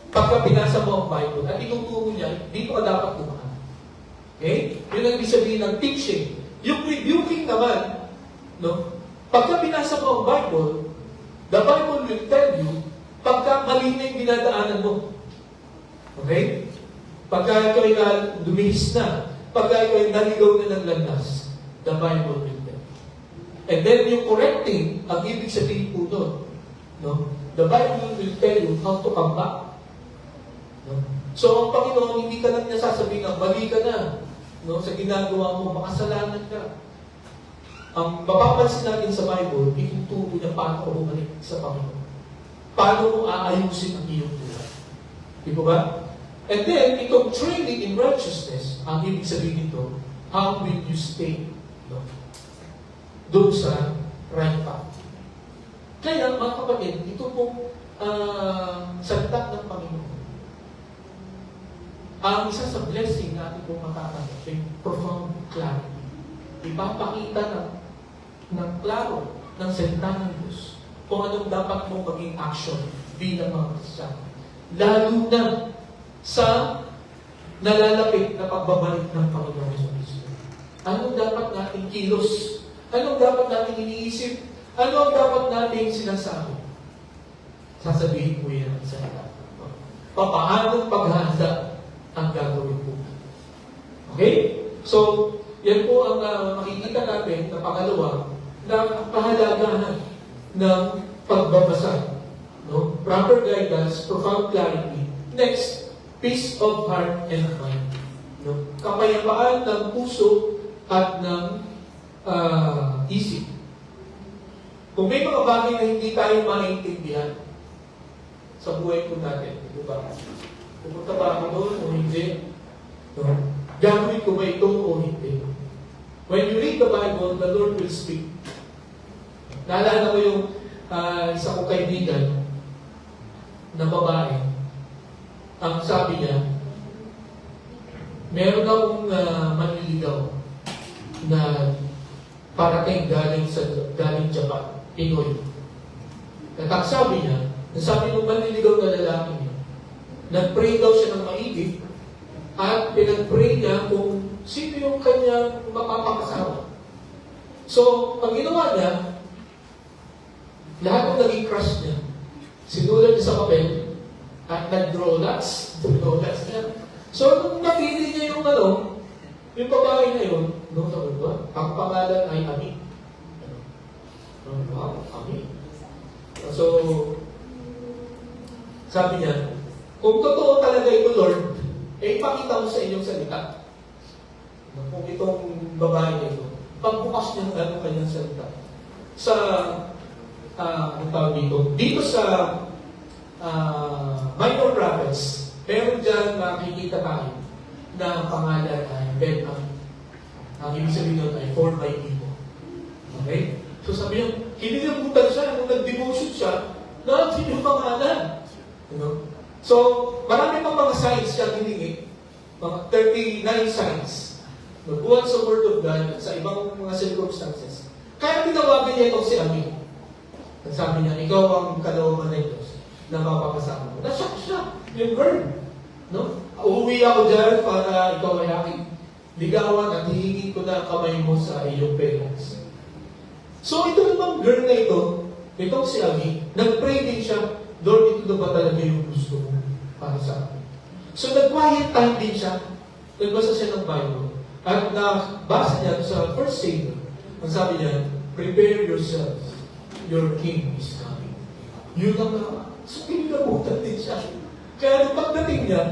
Pagka pinasa mo ang Bible at ituturo niya, dito ka dapat dumaan. Okay? Yun ang ibig sabihin ng teaching. Yung rebuking naman, no? Pagka pinasa mo ang Bible, the Bible will tell you pagka mali na yung dinadaanan mo. Okay? Pagka ikaw ay dumihis na, pagka ikaw ay naligaw na ng landas, the Bible will tell you. And then yung correcting, ang ibig sabihin po doon, no? The Bible will tell you how to come back. No? So, ang Panginoon, hindi ka lang niya sasabihin na mali ka na, no? Sa ginagawa mo, makasalanan ka. Ang mapapansin natin sa Bible, ituturo niya paano ka bumalik sa Panginoon. Paano mo aayusin ang iyong buhay. Di ba ba? And then, itong training in righteousness, ang ibig sabihin nito, how will you stay? No? Doon sa right path. Kaya, mga kapatid, ito pong salita ng Panginoon. Ang isa sa blessing natin pong matatanggap ay profound clarity. Ipapakita ng klaro ng salita ng Diyos kung anong dapat mong maging action bilang mga Kristyano. Lalo na sa nalalapit na pagbabalik ng Panginoon sa Kristo. Anong dapat nating kilos? Anong dapat nating iniisip? Ano ang dapat nating sinasabi? Sasabihin mo yan sa salita. Papaanong paghahanda ang gagawin po. Okay? So, yan po ang makikita natin na pangalawa na pahalagahan ng pagbabasa. No? Proper guidance, profound clarity. Next, peace of heart and mind. No? Kapayapaan ng puso at ng isip. Kung may mga bagay na hindi tayo maintindihan sa buhay po natin, di ba? Pupunta ba ako doon o hindi? No? Gagawin ko ba ito o hindi? When you read the Bible, the Lord will speak. Naalala ko yung isa kong kaibigan na babae. Ang sabi niya, meron akong manliligaw na parating galing Japan, Pinoy. At ang sabi niya, nasabi ng manliligaw na lalaki niya, nag-pray daw siya ng maigi at pinag-pray niya kung sino yung kanyang mapapakasawa. So, ang ginawa niya, lahat ng naging crush niya, sinulat niya sa papel at nag-draw lots. Draw lots niya. So, nung napili niya yung yung babae na yun, sabi ba? Ang pangalan ay Ami. Wow, Ami. So, sabi niya, kung totoo talaga ito, Lord, ipakita mo sa inyong salita. Kung itong babae na ito, pagbukas niya ng kanyang salita. Sa, ang tawag dito, dito sa Minor Prophets, meron dyan makikita tayo na ang pangalan ay Ben Ami. Ang ibig sabihin nun ay for my people. Okay? So sabi niya, kinilimutan siya nung nag-devotion siya na yung pangalan. You know? So, marami pang mga signs siya hiningi. Mga 39 signs. Nagbuhat sa Word of God at sa ibang mga circumstances. Kaya tinawagan niya itong si Ami. At sabi niya, ikaw ang kalooban ng Diyos na mapapasama mo. Nasyak siya. Yung girl. No? Uuwi ako dyan para ikaw ay aking ligawan at hihingin ko na kamay mo sa iyong parents. So, ito namang girl na ito, itong si Ami, nag-pray din siya, Lord, ito na ba talaga yung gusto mo para sa akin? So, nag-quiet time din siya. Nagbasa siya ng Bible. At nabasa niya sa First Savior. Ang sabi niya, prepare yourselves. Your king is coming. Yun ang so, pinilabutan din siya. Kaya nung pagdating niya,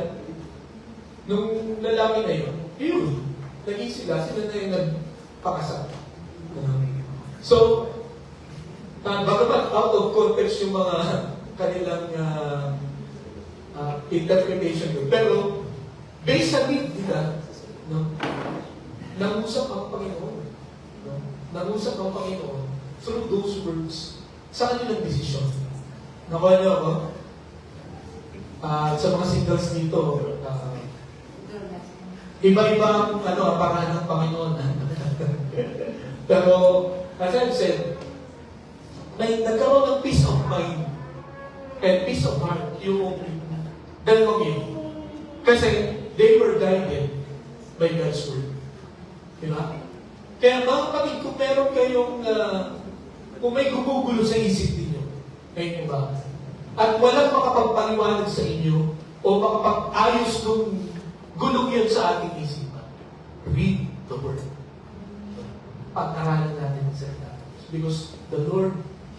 nung lalaki na yun, naging sila na yung nagpakasal. So, bagamat out of context yung mga kanilang interpretation doon. Pero, based sa need nila, nangusap ang Panginoon. Nangusap ang Panginoon through those words sa kanilang desisyon. Nakuha niyo ako? Sa mga singles dito, iba-iba ang paraan ng Panginoon. Pero, as I've said, nagkaroon ng peace of mind and peace of heart yung dalawang yun. Kasi they were guided by God's Word. Diba? Kaya mga kapatid, kung meron kayong, kung may gumugulo sa isip ninyo, ngayon ba? At walang makapagpaliwanag sa inyo o makapag-ayos ng gulong yun sa ating isipan, read the Word. Pag-aralan natin sa salita. Because the Lord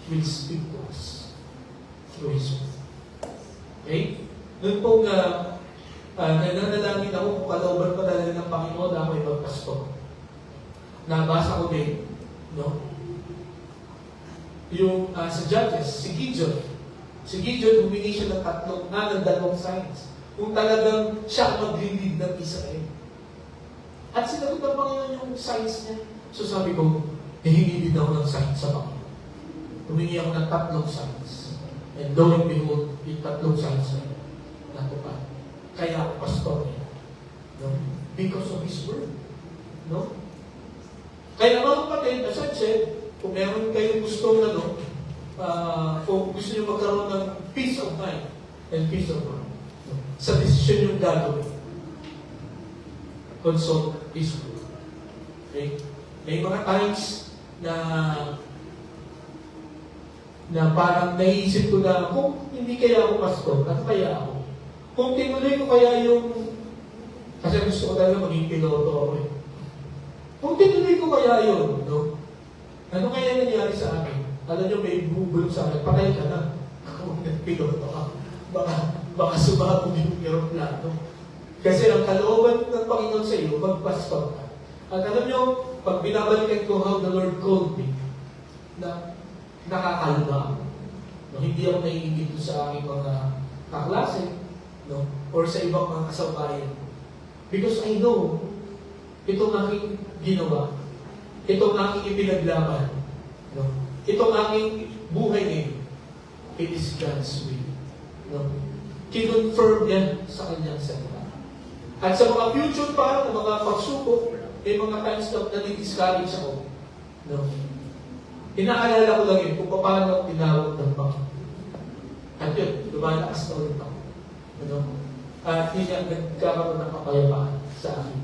will speak to us through His Word. Okay? Noon pong nananalangin ako kung kalooban pa talaga ng Panginoon na ako ay magpastor. Nabasa ko din, no? Yung sa Judges, si Gideon. Si Gideon, humingi siya ng dalawang signs. Kung talagang siya maglilid ng Israel. At sinagot ng Panginoon yung signs niya. So sabi ko, hihingi din ako ng signs sa Panginoon. Humingi ako ng 3 signs. And lo and behold, yung 3 signs na natupad. Kaya ako pastor niya. No? Because of His Word. No? Kaya mga kapatid, as I said, kung meron kayong gusto kung gusto nyo magkaroon ng peace of mind and peace of mind, sa desisyon yung gagawin, consult His Word. Okay? May mga times na parang naisip ko na, kung hindi kaya ako pastor, ano kaya ako? Kung tinuloy ko kaya yung, kasi gusto ko talaga maging piloto ako eh. Kung tinuloy ko kaya yun, no? Ano kaya nangyari sa akin? Alam nyo, may bubulong sa akin, patay ka na. Kung nagpiloto ka, baka sumabog yung aeroplano. Kasi ang kalooban ng Panginoon sa iyo, magpastor ka. At alam nyo, pag binabalikan ko how the Lord called me, na nakakalma ako. No, hindi ako naiingit sa aking mga kaklase, no? Or sa ibang mga kasabayan. Because I know, itong aking ginawa, itong aking ipinaglaban, no? Itong aking buhay ngayon, it is God's will. No? Kinonfirm yan sa kanyang salita. At sa mga future pa, ng mga pagsubok, may mga times na nadi-discourage ako. No? Inaalala ko lang yun kung paano ako tinawag ng Panginoon. At yun, lumalakas na ulit ako. Ano? At yun yung nagkakaroon ng kapayapaan sa akin.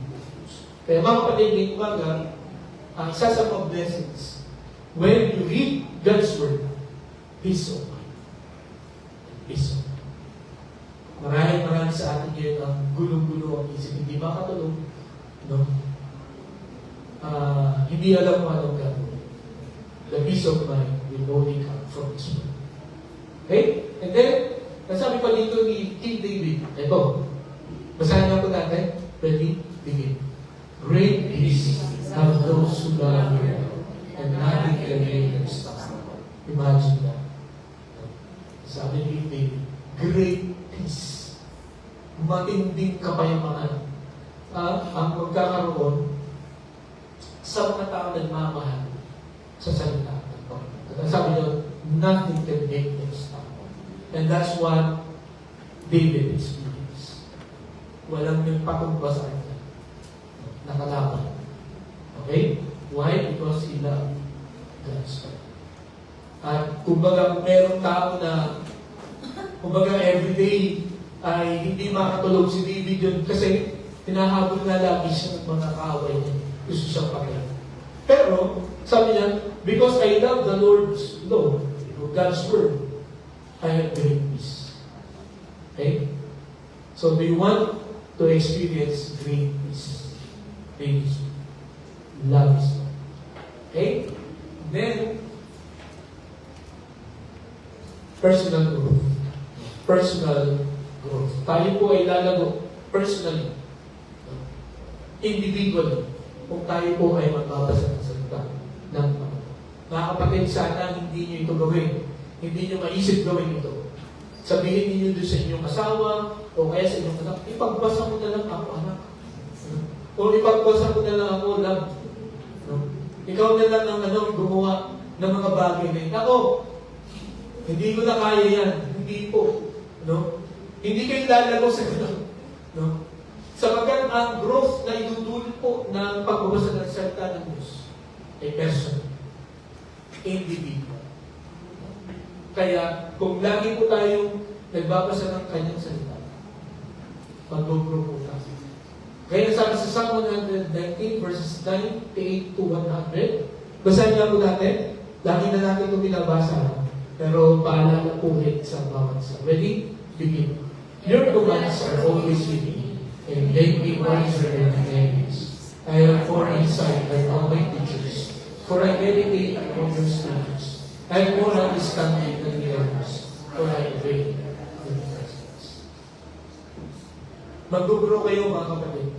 Kaya mga kapatid, may umaga, ang isa sa mga blessings, when you read God's Word, peace of mind. Peace of mind. Maraming sa atin ngayon ang gulong-gulo ang isip, hindi makatulog. No? Hindi alam mo anong gagawin. The peace of mind will only come from His Word. Okay? And then, nasabi pa dito ni King David, ito, basahin na po natin. Ready? Begin. Great peace have those who love you, and nothing can make them stop. Imagine that. Sabi ni King David, great peace. Matinding kapayapaan. Ang magkakaroon sa mga tao nagmamahal sa salita ng Panginoon. Sabi niyo, nothing can make them stop. And that's what David experienced. Walang nagpatumba sa kanya. Nakalaban. Okay? Why? Because he loved God's word. At kumbaga, kung merong tao na kumbaga everyday ay hindi makatulog si David yun kasi hinahabol na lagi siya ng mga kaaway niya. Gusto siyang patayin. Pero, sabi niya, because I love the Lord's law, God's word, I have great peace. Okay? So, do you want to experience great peace? Please, love His word. Okay? Then, personal growth. Personal growth. Tayo po ay lalago personally, individually, kung tayo po ay magbabasa ng salita ng Panginoon. Mga kapatid, sana hindi nyo ito gawin. Hindi nyo maisip gawin ito. Sabihin niyo doon sa inyong asawa o kaya sa inyong anak, ipagbasa mo na lang ako, anak. O ipagbasa mo na lang ako, love. Ikaw na lang ang gumawa ng mga bagay na yun. Ako, hindi ko na kaya yan. Hindi po. No? Hindi kayo lalago sa gano'n. No? Sapagkat ang growth na idudulot po ng pagbabasa ng salita ng Diyos ay personal. Individual. Kaya, kung lagi po tayong nagbabasa ng kanyang salita, mag-grow po tayo. Kaya sabi sa Psalm 119 verses 98 to 100, basahin niya po natin. Lagi na natin ito binabasa. Pero paalala po ulit sa bawat sa. Ready? Begin. Your commands are always with me, and make me wiser than my enemies. I have more insight than all my teachers, for I meditate on your statutes. I have more understanding than the others, for I obey your presence. Mag-grow kayo mga kapatid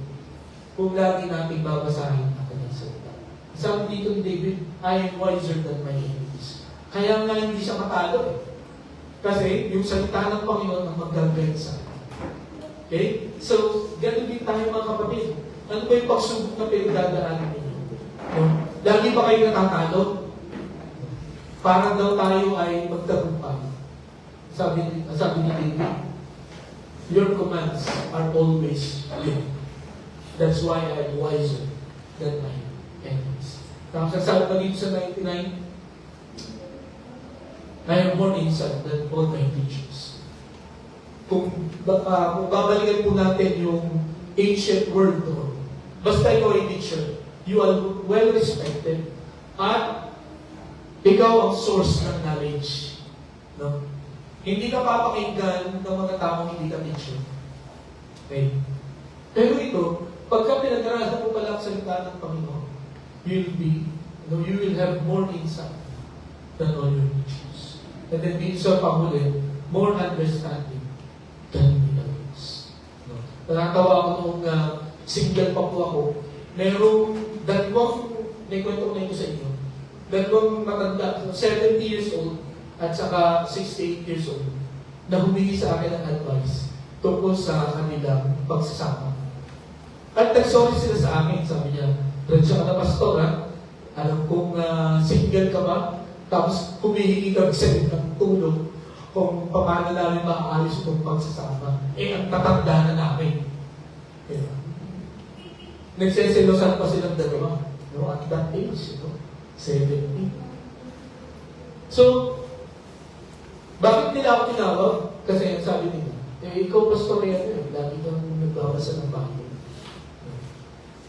kung lagi nating babasahin ang kanyang salita. Sabi dito ni David, I am wiser than my enemies. Kaya nga hindi siya matalo eh. Kasi yung salita ng Panginoon ang mag-guide sa atin. Okay? So, ganun din tayo mga kapatid. Ano ba yung pagsubok na pinagdadaanan ninyo? Lagi ba kayo natatalo? Para daw tayo ay magtagumpay. Sabi ni David, your commands are always with me. That's why I am wiser than my enemies. Tapos sabi pa dito sa 99, I have more insight than all my teachers. Kung babalikan po natin yung ancient word doon, basta ikaw ay teacher, you are well respected, at ikaw ang source ng knowledge. No? Hindi ka papakinggan ng mga taong hindi ka teacher. Okay? Pero ito, pagka pinag-aralan mo pala ang salita ng Panginoon, you will have more insight than all your teachers. And then dito sa panghuli, more understanding than the others. No? Nakatawa ako nung single pa po ako. Merong may kwento ko na ito sa inyo. Dalawang matanda, 70 years old at saka 68 years old, na humingi sa akin ng advice tungkol sa kanilang pagsasama. At nag-sorry sila sa akin, sabi niya, Diretso ka na pastor, ha? Alam kong single ka ba? Tapos humihingi ka sa ng tulong kung paano namin maaalis itong pagsasama. Ang tatanda na namin. Nagseselosan pa silang dalawa. No? At that age, 70. So, bakit nila ako tinawag? Kasi ang sabi nila, ikaw pastor yan, lagi kang nagbabasa ng Bible.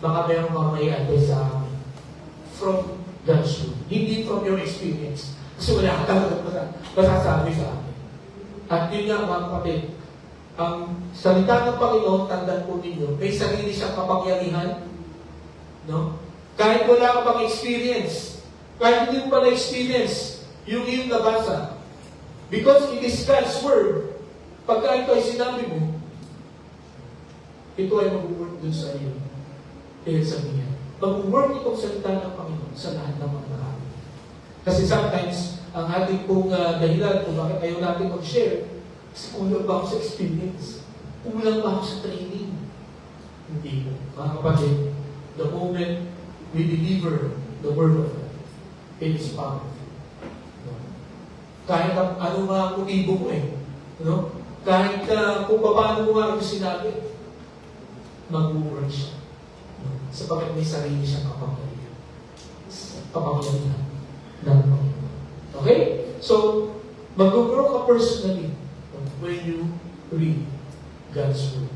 Baka meron kang may advice sa amin from God's word, hindi from your experience. Kasi wala ka talaga masasabi sa akin. At yun nga mga kapatid, ang salita ng Panginoon, tandaan po ninyo, may sarili siyang kapangyarihan. No? Kahit wala ka pang experience, kahit hindi mo pa na-experience, yung iyong nabasa. Because it is God's word, pagka ito ay sinabi mo, ito ay mag-work dun sa iyo. Dahil sabihin, mag-work itong salita ng Panginoon sa lahat ng mga marami. Kasi sometimes, ang ating pong dahilan kung bakit ayaw natin mag-share, kasi kulang ba ako sa experience? Kulang ba ako sa training? Hindi po. Mga kapatid, the moment we deliver the word of God, it is powerful. No? Kahit ano mga motibo mo no? Kahit kung paano mo nga ito sinabi, mag-work siya. No? Sapagkat may sarili siyang kapangyarihan. Kapangyarihan ng Panginoon. Okay? So, mag-grow ka personally when you read God's Word.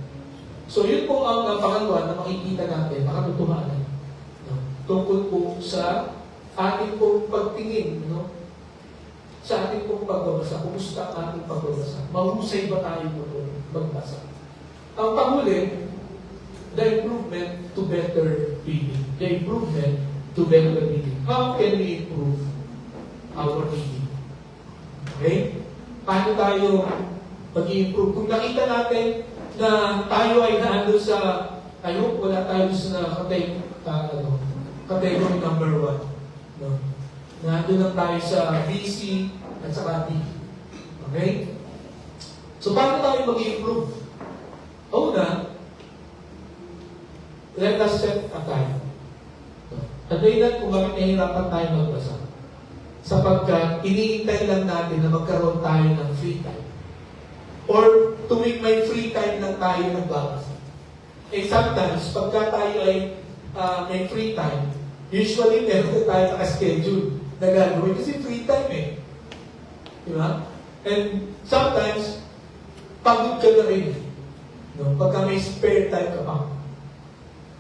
So, yun po ang pangalawa na makikita natin, nakatutuhanan. No? Tungkol po sa ating pong pagtingin, no? Sa ating pong pagbabasa. Kumusta ang ating pagbabasa? Mahusay ba tayo po magbasa? Ang panghuli, the improvement to better reading. The improvement to better reading. How can we improve our reading? Okay? Paano tayo mag-i-improve? Kung nakita natin na tayo ay naando sa, wala tayo sa category number 1. No? Naando lang tayo sa BC at saka D. Okay? So, paano tayo mag-i-improve? Una, let us set a time. Ang dahilan kung bakit nahihirapan tayo magbasa. Sapagkat iniintay lang natin na magkaroon tayo ng free time. Or tuwing may free time lang tayo nagbabasa. Sometimes, pagka tayo ay may free time, usually meron tayo naka-schedule na gagawin kasi free time Diba? And sometimes, pagod ka na rin. No? Pagka may spare time ka pa.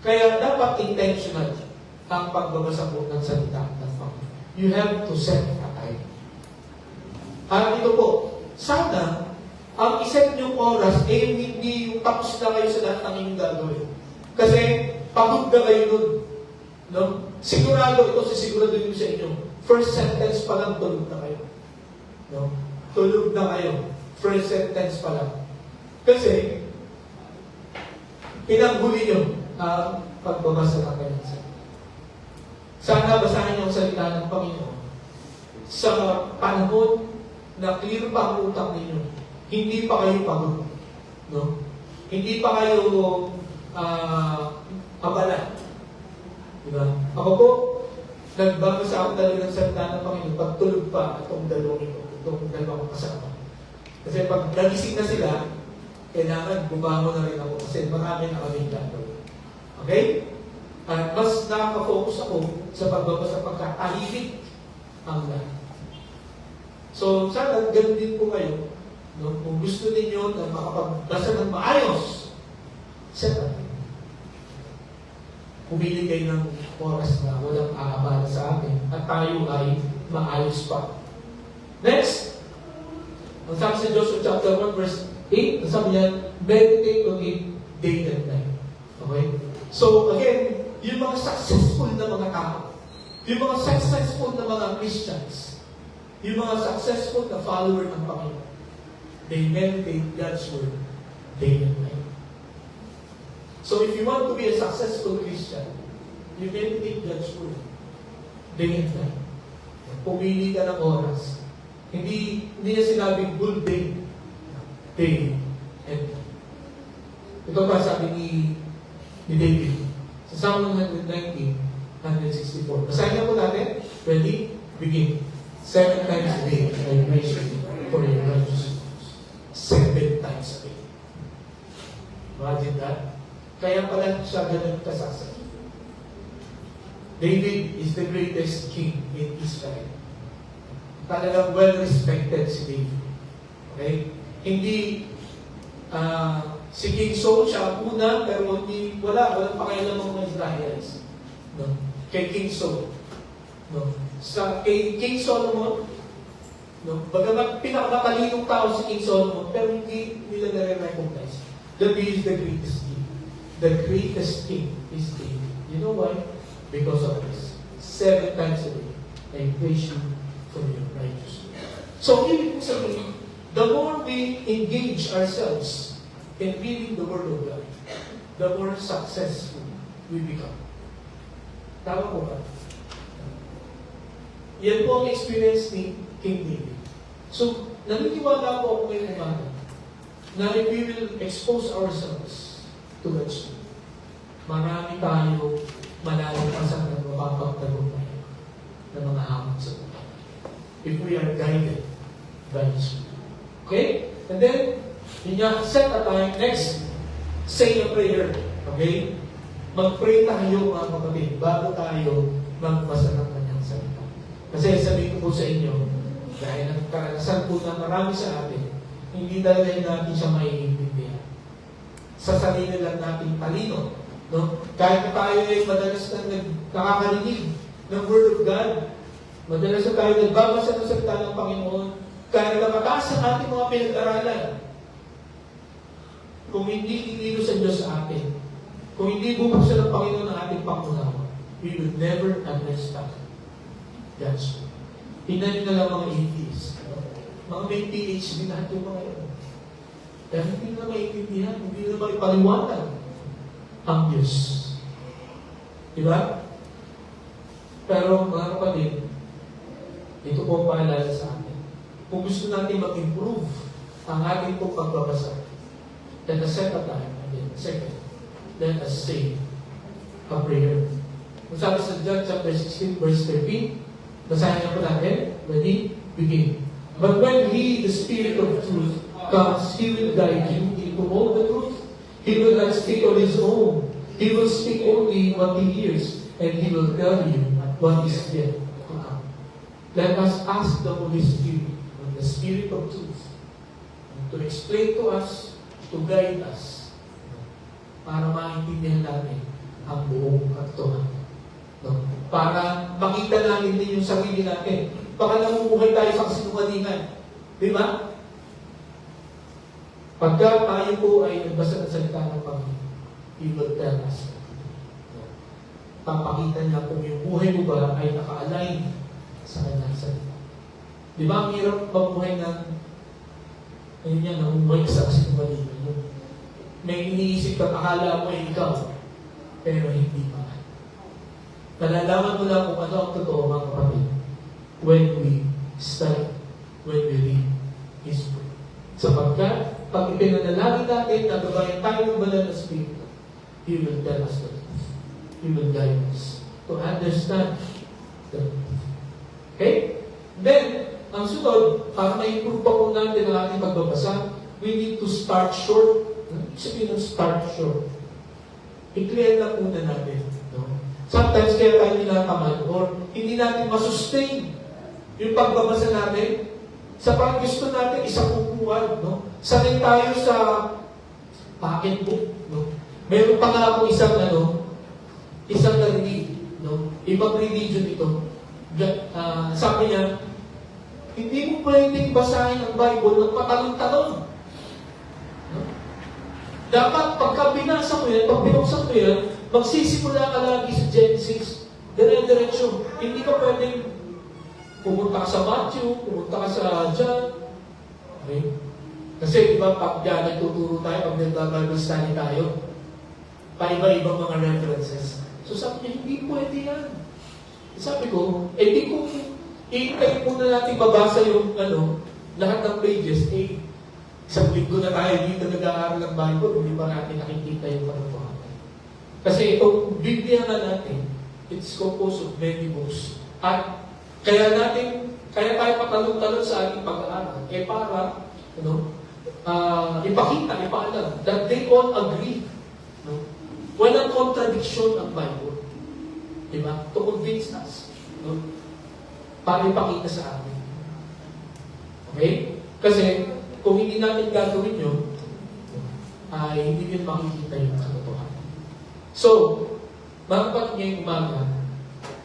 Kaya dapat intentional ang pagbabasa po ng salita ng Panginoon. You have to set a time. At ito po, sana ang iset niyong oras hindi yung tapos na kayo sa lahat ng inyong gagawin. Kasi pagod na kayo nun. No? Sigurado, ito sisigurado nyo sa inyo. First sentence pa lang, tulog na kayo. No? Tulog na kayo. First sentence pa lang. Kasi, pinanghuli nyo ang pagbabasa ng kanyang salita. Sana basahin niyo ang salita ng Panginoon sa panahon na clear pa ang utak ninyo. Hindi pa kayo pagod. No? Hindi pa kayo abala. Diba? Ako po, nagbabasa ako talaga ng salita ng Panginoon pag tulog pa itong dalawang kasama. Kasi pag nagising na sila, kailangan bumangon na rin ako kasi marami na kaming gagawin. Okay? At mas nakaka-focus ako sa pagbabasa pagkatahimik ang lahat. So, sana ganun din po kayo. No? Kung gusto ninyo na makapagbasa ng maayos, set up. Pumili kayo ng oras na walang aabala sa atin at tayo ay maayos pa. Next, ang sabi sa Joshua chapter 1 verse 8, ang sabi niya, meditate on it day and night. Okay? So, again, yung mga successful na mga tao, yung mga successful na mga Christians, yung mga successful na follower ng Panginoon, they meditate God's Word day and night. So if you want to be a successful Christian, you meditate God's Word day and night. Pumili ka ng oras. Hindi niya sinabing good day and night. Ito pa sabi ni David sa Psalm 119, 164. Basahin na po natin. Ready? Begin. 7 times a day, I praise you for your righteousness. 7 times a day. Imagine that. Kaya pala siya ganun kasasay. David is the greatest king in Israel. Talagang well-respected si David. Okay? Hindi si King Saul siya ang una, pero walang pakialam ng mga Israelites. No? Kay King Saul. No? Kay King Solomon, no? Bagamat pinakamalinong tao si King Solomon, pero hindi nila nare-recognize that he is the greatest king. The greatest king is David. You know why? Because of this. 7 times a day, I praise you for your righteousness. So, ibig kong sabihin, the more we engage ourselves in reading the Word of God, the more successful we become. Tama po ba? Yan po ang experience ni King David. So, naniniwala po ako ngayong umaga na if we will expose ourselves to that truth, marami tayo malalampasan at mapapagtagumpay ng mga hamon sa buhay. If we are guided by His Word. Okay? And then, yun nga, set a time. Next, say a prayer. Okay? Mag-pray tayo mga kapatid bago tayo magbasa ng kanyang salita. Kasi sabihin ko po sa inyo, dahil ang karanasan po na marami sa atin, hindi talaga natin siya maiintindihan. Sa sarili lang natin talino. No? Kahit na tayo ay madalas na nakakarinig ng Word of God, madalas na tayo nagbabasa ng salita ng Panginoon, kahit na mataas ang ating mga pinag-aralan, kung hindi inilo sa Diyos sa atin, kung hindi bubuksan ng Panginoon ang ating pangunawa, we will never understand God's Word. Tingnan nyo na lang mga atheists. Mga may PhD lahat yung mga yun. Kaya hindi na maintindihan, hindi na maipaliwanag ang Diyos. Diba? Pero mga kapatid, ito po ang paalala sa atin. Kung gusto natin mag-improve ang ating pong pagbabasa, let us set a time. Again, second, let us say a prayer. Kung sabi sa John chapter 16, verse 13, basahin na po natin. Ready? Begin. But when He, the Spirit of truth, comes, He will guide you into all the truth. He will not speak on His own. He will speak only what He hears, and He will tell you what is yet to come. Let us ask the Holy Spirit, the Spirit of truth, to explain to us, to guide us, para maintindihan natin ang buong katotohanan. No? Para makita natin din yung sarili natin. Baka namumuhay tayo sa kasinungalingan. Di ba? Pagka tayo po ay nagbasa ng salita ng Panginoon, He will tell us. No? Papakita niya kung yung buhay mo ba ay naka-align sa kanyang salita. Di ba ang hirap mabuhay ng ayun yan, namumuhay sa kasinungalingan. May iniisip ka, akala mo ay ikaw, pero hindi pa. Malalaman mo lang kung ano ang totoo, mga kapatid, when we study, when we read His Word. Sapagkat, pag ipinanalangin natin na gabayan tayo ng banal na Espiritu, He will tell us the truth. He will guide us to understand the truth. Okay? Then, ang sunod, para ma-improve pa po natin ang ating pagbabasa, we need to start short. Sabihin ng start short. I-clear lang muna natin. No? Sometimes kaya tayo ninatamad or hindi natin masustain yung pagbabasa natin sa parang gusto natin isang upuan. No? Sanay tayo sa pocketbook. No? Meron pa nga ako isang narinig. No? Ibang religion ito. Sabi niya, hindi mo pwedeng basahin ang Bible ng patalon-talon. No? Dapat pagka binasa mo yan, pag binuksan mo yan, magsisimula ka lagi sa Genesis, dire-diretso. Hindi ka pwedeng pumunta ka sa Matthew, pumunta ka sa John. Okay? Kasi di ba, pag yan nagtuturo tayo, pag nag-Bible study tayo, paiba-ibang mga references. So sabi niya, hindi pwede yan. Sabi ko, di ko, i-type muna natin babasa yung lahat ng pages, isang linggo na tayo dito nag-aaral ng Bible, hindi ba natin nakikita yung katotohanan. Kasi itong Biblia na natin, it's composed of many books. At kaya tayo patalon-talon sa ating pag-aaral, para, ipaalam that they all agree. No? Walang contradiction ang Bible. Di ba? To convince us. No? Para ipakita sa atin. Okay? Kasi, kung hindi natin gagawin yun, ay hindi din makikita yung katotohanan. So, mga kapatid ngayong umaga,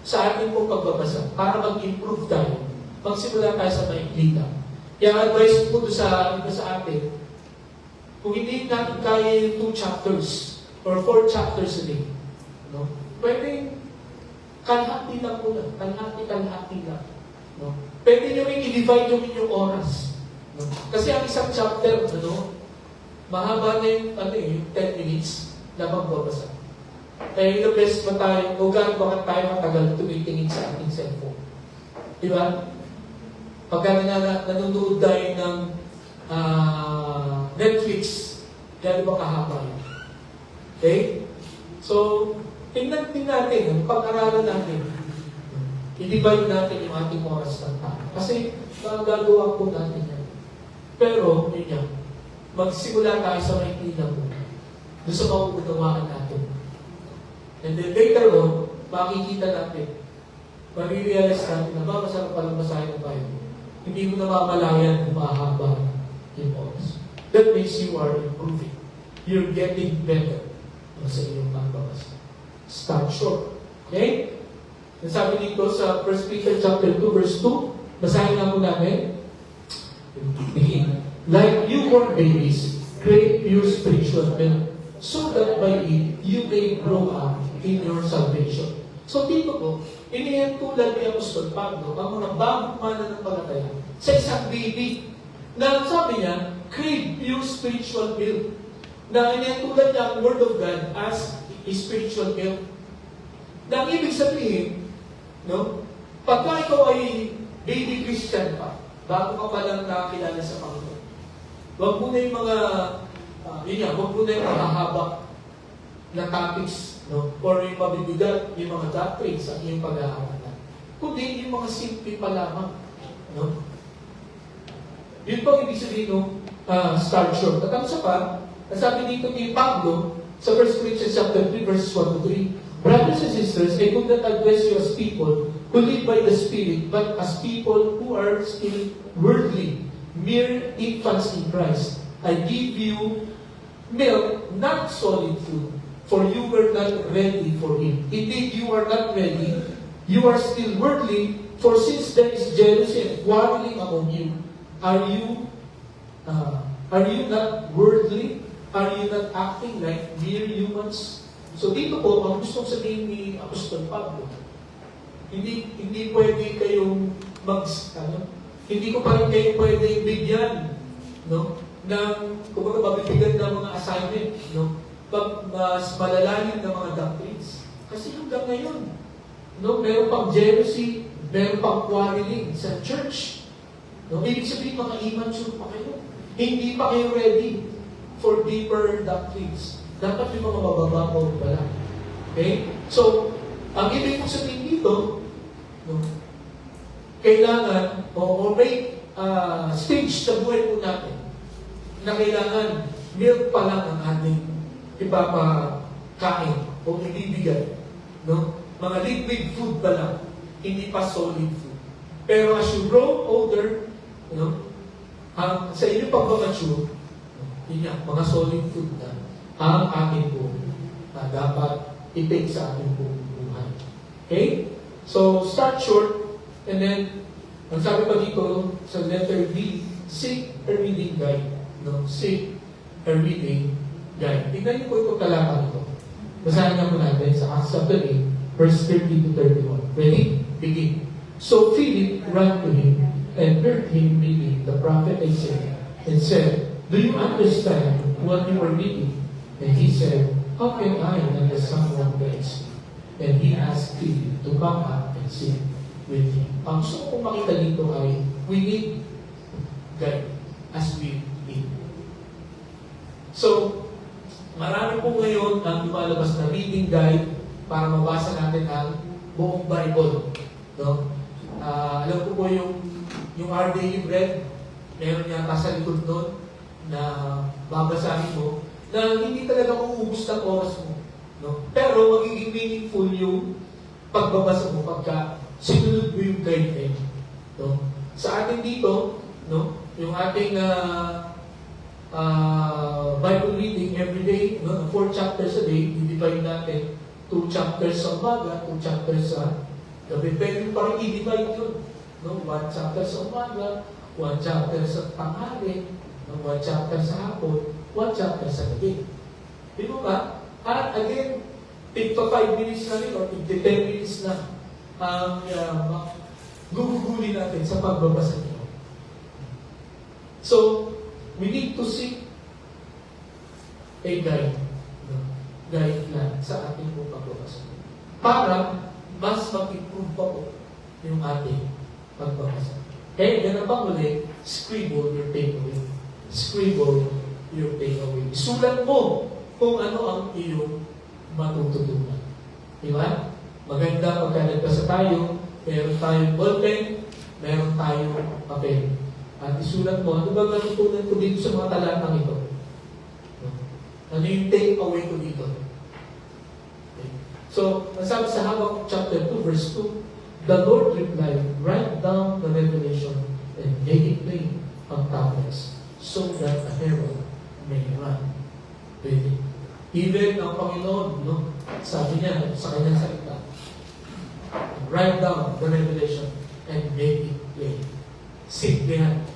sa ating pong pagbabasa, para mag-improve tayo, magsimula tayo sa maikli lang. Kaya advice ko sa atin, kung hindi natin kaya yung 2 chapters or 4 chapters a day, no? Pwede kalahati lang po lang, kalahati lang. No? Pwede nyo rin i-divide yung inyong oras. No? Kasi ang isang chapter, mahaba na yung 10 minutes na magbabasa. Kaya yung best ba tayo, o gaano bakit tayo matagal tumitingin sa ating cellphone? Diba? Pagka nanonood tayo ng Netflix, gaano ba kahaba yun? Okay? So, tingnan natin, pag-aralan natin, i-divide natin yung ating oras ng tao. Kasi, magagawa po natin yan. Pero, yun yan, magsimula tayo sa maikli na po. Doon sa mauunawaan natin. And then later on, makikita natin, marirealize natin na masarap palang basahin ng Bible. Hindi mo namamalayan kung mahaba yung oras. That means you are improving. You're getting better sa iyong pagbabasa. Start short. Okay? Sabi dito sa 1 Peter chapter 2, verse 2, basahin nga po namin. Begin. Like newborn babies, crave pure spiritual milk, so that by it, you may grow up in your salvation. So dito po, inihentulan ni Apostol Pablo ang mga bagong mananampalataya sa isang baby na sabi niya, crave pure spiritual milk. Na inihentulan niya ang Word of God as a spiritual milk. Na ang ibig sabihin, no, pagka ikaw ay baby Christian pa, bago ka pa lang nakakilala sa Panginoon, huwag mo na yung mga, huwag mo na yung mahahaba na topics, no, or yung mabibigat, yung mga doctrines ang iyong pag-aaralan. Kundi yung mga simple pa lamang, no. Yun po ibig sabihin ng start short. At ang isa pa, sabi dito ni Pablo, sa 1 Corinthians chapter 3, verses 1 to 3, brothers and sisters, I could not address you as people who live by the Spirit, but as people who are still worldly, mere infants in Christ. I give you milk, not solid food, for you were not ready for it. Indeed, you are not ready. You are still worldly, for since there is jealousy and quarreling among you, are you not worldly? Are you not acting like mere humans? So dito po, ang gustong sabihin ni Apostol Pablo, hindi pwede kayong hindi ko pa rin kayo pwede bigyan, no, ng, kumbaga, mabibigyan ng mga assignment, no, pag mas malalalim ng mga doctrines. Kasi hanggang ngayon, no, meron pang jealousy, meron pang quarreling sa church. No, ibig sabihin, mga immature pa kayo. Hindi pa kayo ready for deeper doctrines. Dapat yung mga mabababaw pala. Okay? So, ang ibig kong sabihin dito, no, kailangan, o may stage sa buhay po natin, na kailangan milk pa lang ang ating ipapakain o ibibigay. No? Mga liquid food pa lang, hindi pa solid food. Pero as you grow older, no, sa inyong pag-mature, yun yan, mga solid food na ang ating po dapat i-take sa ating buhay. Okay? So, start short, and then, ang sabi pa dito sa letter D, seek a reading guide. No? Seek a reading guide. Tignan niyo po itong talata nito. Basahin nga po natin sa Acts chapter 8, verse 30 to 31. Ready? Begin. So Philip ran to him and heard him reading the prophet Isaiah and said, do you understand what you are reading? And he said, how can I unless someone guides me? And he asked Philip to come up and sit with him. Ang gusto kong makita dito ay, we need guide as we need. So, marami po ngayon ang lumalabas na reading guide para mabasa natin ang buong Bible. No? Alam ko po yung Our Daily Bread, meron yata sa likod nun na babasahin mo na hindi talaga uubos ng oras mo. No? Pero magiging meaningful yung pagbabasa mo pagka sinunod mo yung guideline. No? Sa atin dito, no, yung ating Bible reading every day, no, 4 chapters a day, i-divide natin 2 chapters sa umaga, 2 chapters sa gabi. Pwede pa rin i-divide yun. No? 1 chapter sa umaga, 1 chapter sa tanghali, no? 1 chapter sa hapon, 1 chapter sa gabi. Di mo ba? At again, tigpa 5 minutes na rin or tigpa 10 minutes na ang guguguli natin sa pagbabasa nito. So, we need to seek a guide. Guide lang sa ating pagbabasa. Para mas mag-improve pa po yung ating pagbabasa. Eh, ganun pa muli, scribble your takeaway. Scribble your takeaway. Isulat mo kung ano ang iyong matututunan. Di ba? Maganda pagka nagbasa tayo, meron tayong ballpen, meron tayong papel. At isulat mo, ano ba natutunan ko dito sa mga talatang ito? Ano yung take away ko dito? Okay. So, nasabi sa Habakkuk chapter 2, verse 2, the Lord replied, write down the revelation and make it plain on tablets, so that a herald may run with it. Even ang Panginoon, no, sabi niya sa kanyang salita, write down the revelation and make it plain. Simplihan.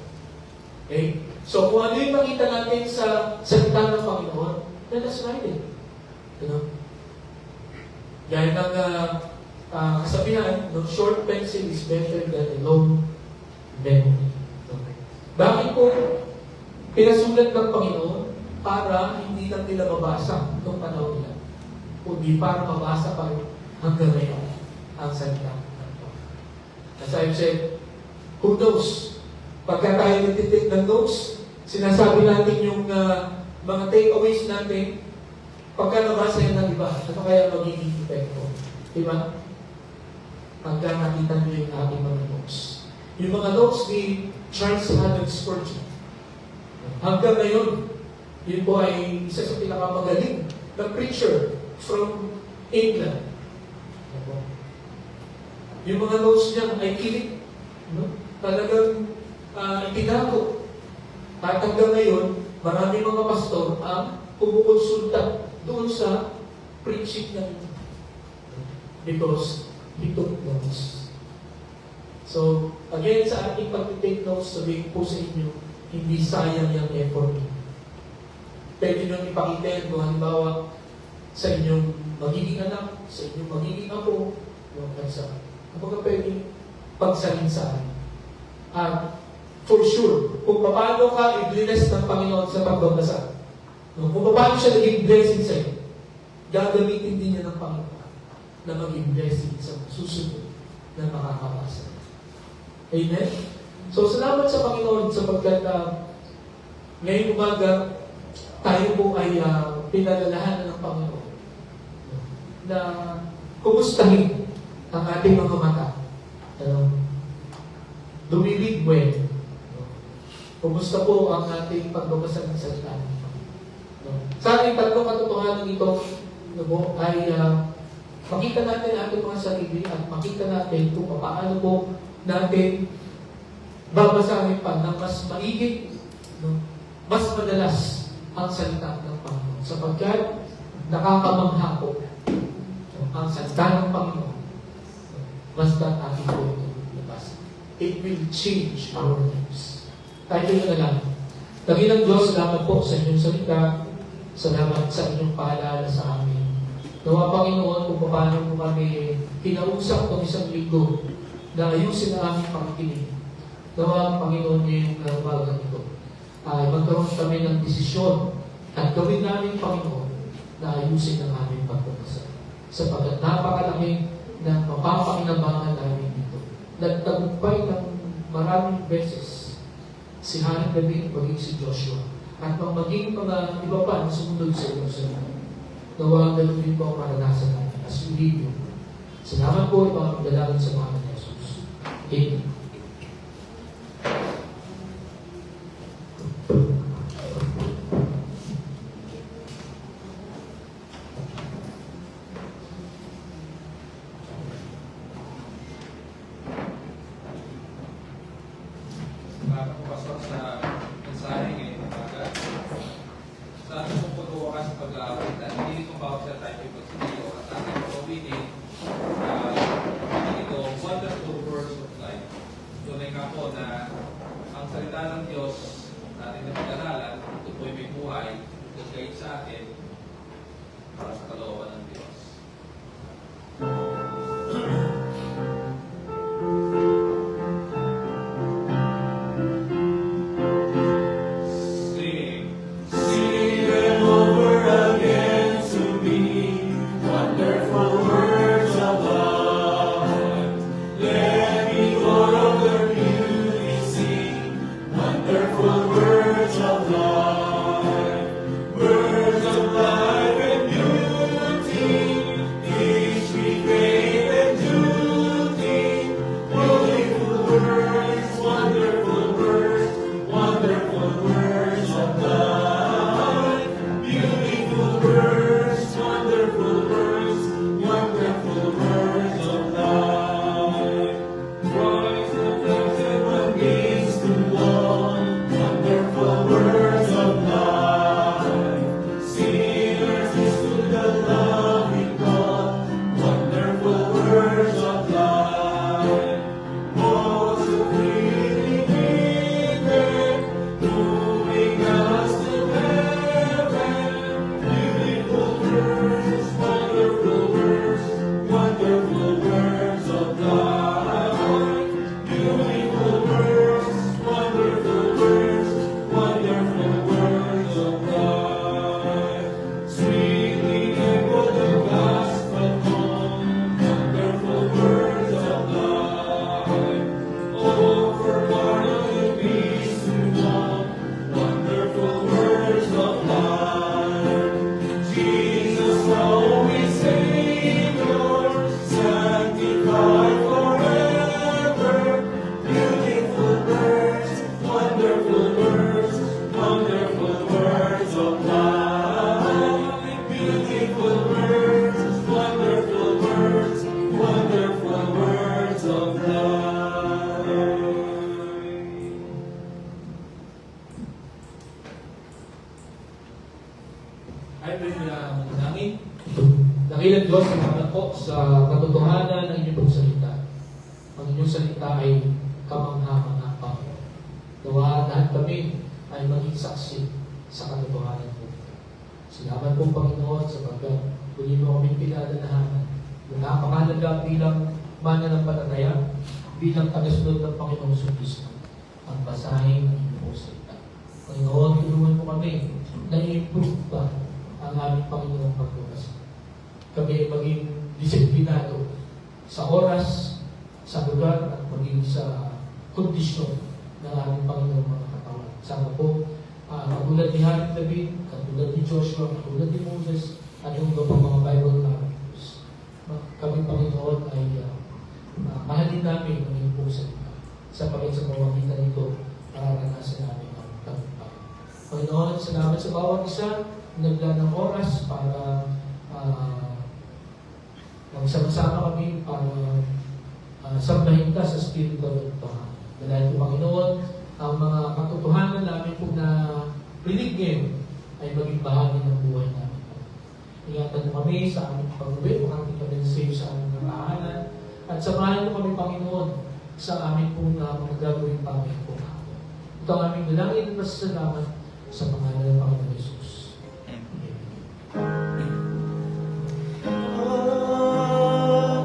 Okay? So, kung ano yung makita natin sa salita ng Panginoon, let us write it. You know? Gaya ng kasabihan, no, short pencil is better than a long memory. Okay. Bakit po pinasulat ng Panginoon? Para hindi lang nila mabasa itong panahon nila, kundi para mabasa pa rin hanggang ngayon ang salita. As I've said, who knows? Pagka tayo nagtitake ng notes, sinasabi natin yung mga takeaways natin, pagka nabasa yan ng iba, ano kaya magiging epekto? Diba? Pagka nakita nyo yung ating mga notes. Yung mga notes ni Charles Haddon Spurgeon, hanggang ngayon, yun po ay isa sa pinakamagaling na preacher from England. Yung mga notes niya ay kilit. No? Talagang itinago. At hanggang ngayon, marami mga pastor ang kumukonsulta doon sa preaching niya. Because he took notes. So, again, sa ating pag-take notes, sabihin po sa inyo, hindi sayang yung effort. Pwede nyo ipakita yan kung halimbawa sa inyong magiging anak, sa inyong magiging apo, yung kansa. Kapag pwede pagsalinsahan. At for sure, kung paano ka i-bless ng Panginoon sa pagbabasa, kung paano siya naging blessing sa iyo, gagamitin din niya ng Panginoon na maging blessing sa susunod na makakabasa. Amen? So, salamat sa Panginoon sapagkat ngayong umaga, tayo po ay pinalalahanan ng Panginoon na kumustahin ang ating mga mata. Dumilig well. Kumusta po ang ating pagbabasa ng salita? Sa ating tatlong katotohanan ito ay makita natin ang ating mga sarili at makita natin kung paano po natin babasahin pa ng mas maigit, mas madalas ang salita ng Panginoon. Sapagkat nakakamangha po ang salita ng Panginoon. Basta ating po ito nabasa. It will change our lives. Tayo na lang. Dakilang Diyos, salamat po sa inyong salita. Salamat sa inyong paalala sa amin. Nawa Panginoon kung paano mo kami kinausap ng isang linggo na ayusin ang aming pakikinig. Nawa Panginoon ngayong umaga ito. Ay magkaroon kami ng desisyon at gawin namin, Panginoon, na ayusin ang aming pagbabasa. Sapagkat napakalaki ng mapapakinabangan namin dito. Nagtagumpay ng maraming beses si Haring David, maging si Joshua, at maging mga iba pa na sumunod sa Jerusalem. Nawa ang ganun din po ang maranasan natin as we leave you. Salamat po, mga pagdalangin sa mga ni Jesus. Amen. hindi ko bawat sa tayo ko sa iyo at ating pag-ibig ito wonderful words of life. Tunay nga po na ang salita ng Diyos natin na pag-aralan, ito po ay may buhay, ito kayo sa atin para sa kalooban ng Diyos. Sing. Sing them over again to me, wonderful words of love. Let me more of their beauty sing, wonderful words of life. Words of life and beauty, teach me faith and duty. Beautiful words, wonderful words, wonderful words of life. Beautiful words, wonderful words, wonderful words of life. Rise of blessed one gaze to all, wonderful words of life. Sinners to the loving God, wonderful words of life. Oh, so freely given, moving us to heaven. Beautiful words, wonderful words, wonderful words of life. Beautiful words, wonderful words, wonderful words of life. Sweetly echo the gospel home, wonderful words of life. Oh, for pardon and peace to all, wonderful words of life. Jesus, always Savior, sanctified forever. Beautiful words, wonderful words, wonderful words of life. Beautiful words, wonderful words, wonderful words of life. Ay, pwede na manalangin. Dakilang Diyos, salamat po sa katotohanan ng inyong salita. Ang inyong salita ay kamangha-mangha pa. Gawa lahat kami ay maging saksi sa katotohanan po. Salamat po, Panginoon, sapagkat muli mo kami pinalalahanan na napakahalaga bilang mananampalataya, bilang tagasunod ng Panginoong Kristo ang basahin ng inyong salita. Panginoon, tulungan mo kami na i-improve pa ang aming Panginoong pagbabasa. Kami ay maging disiplinado sa oras, sa lugar, at maging sa kondisyon ng aming Panginoong mga katawan. Sana po, katulad ni Haring David, katulad ni Joshua, katulad ni Moses, at yung iba pang mga Bible characters. Kami, Panginoon, ay mahalin namin ang inyong pong salita. Sa pamamagitan nito, mararanasan namin ang tagumpay. Panginoon, salamat sa bawat isa naglaan ng oras para magsama-sama kami para sambahin ka sa Espiritu at Panginoon. Dahil po, Panginoon, ang mga katotohanan namin po na rinig ngayon ay maging bahagi ng buhay namin. Ingatan mo kami sa aming pag-uwi, makakita kami sa iyo sa aming narahanan, at samahan mo kami, Panginoon, sa aming pong mga gagawin pangin po. Ito ang aming dalangin at pasasalamat sa pangalan ng Panginoon Jesus.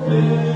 Amen.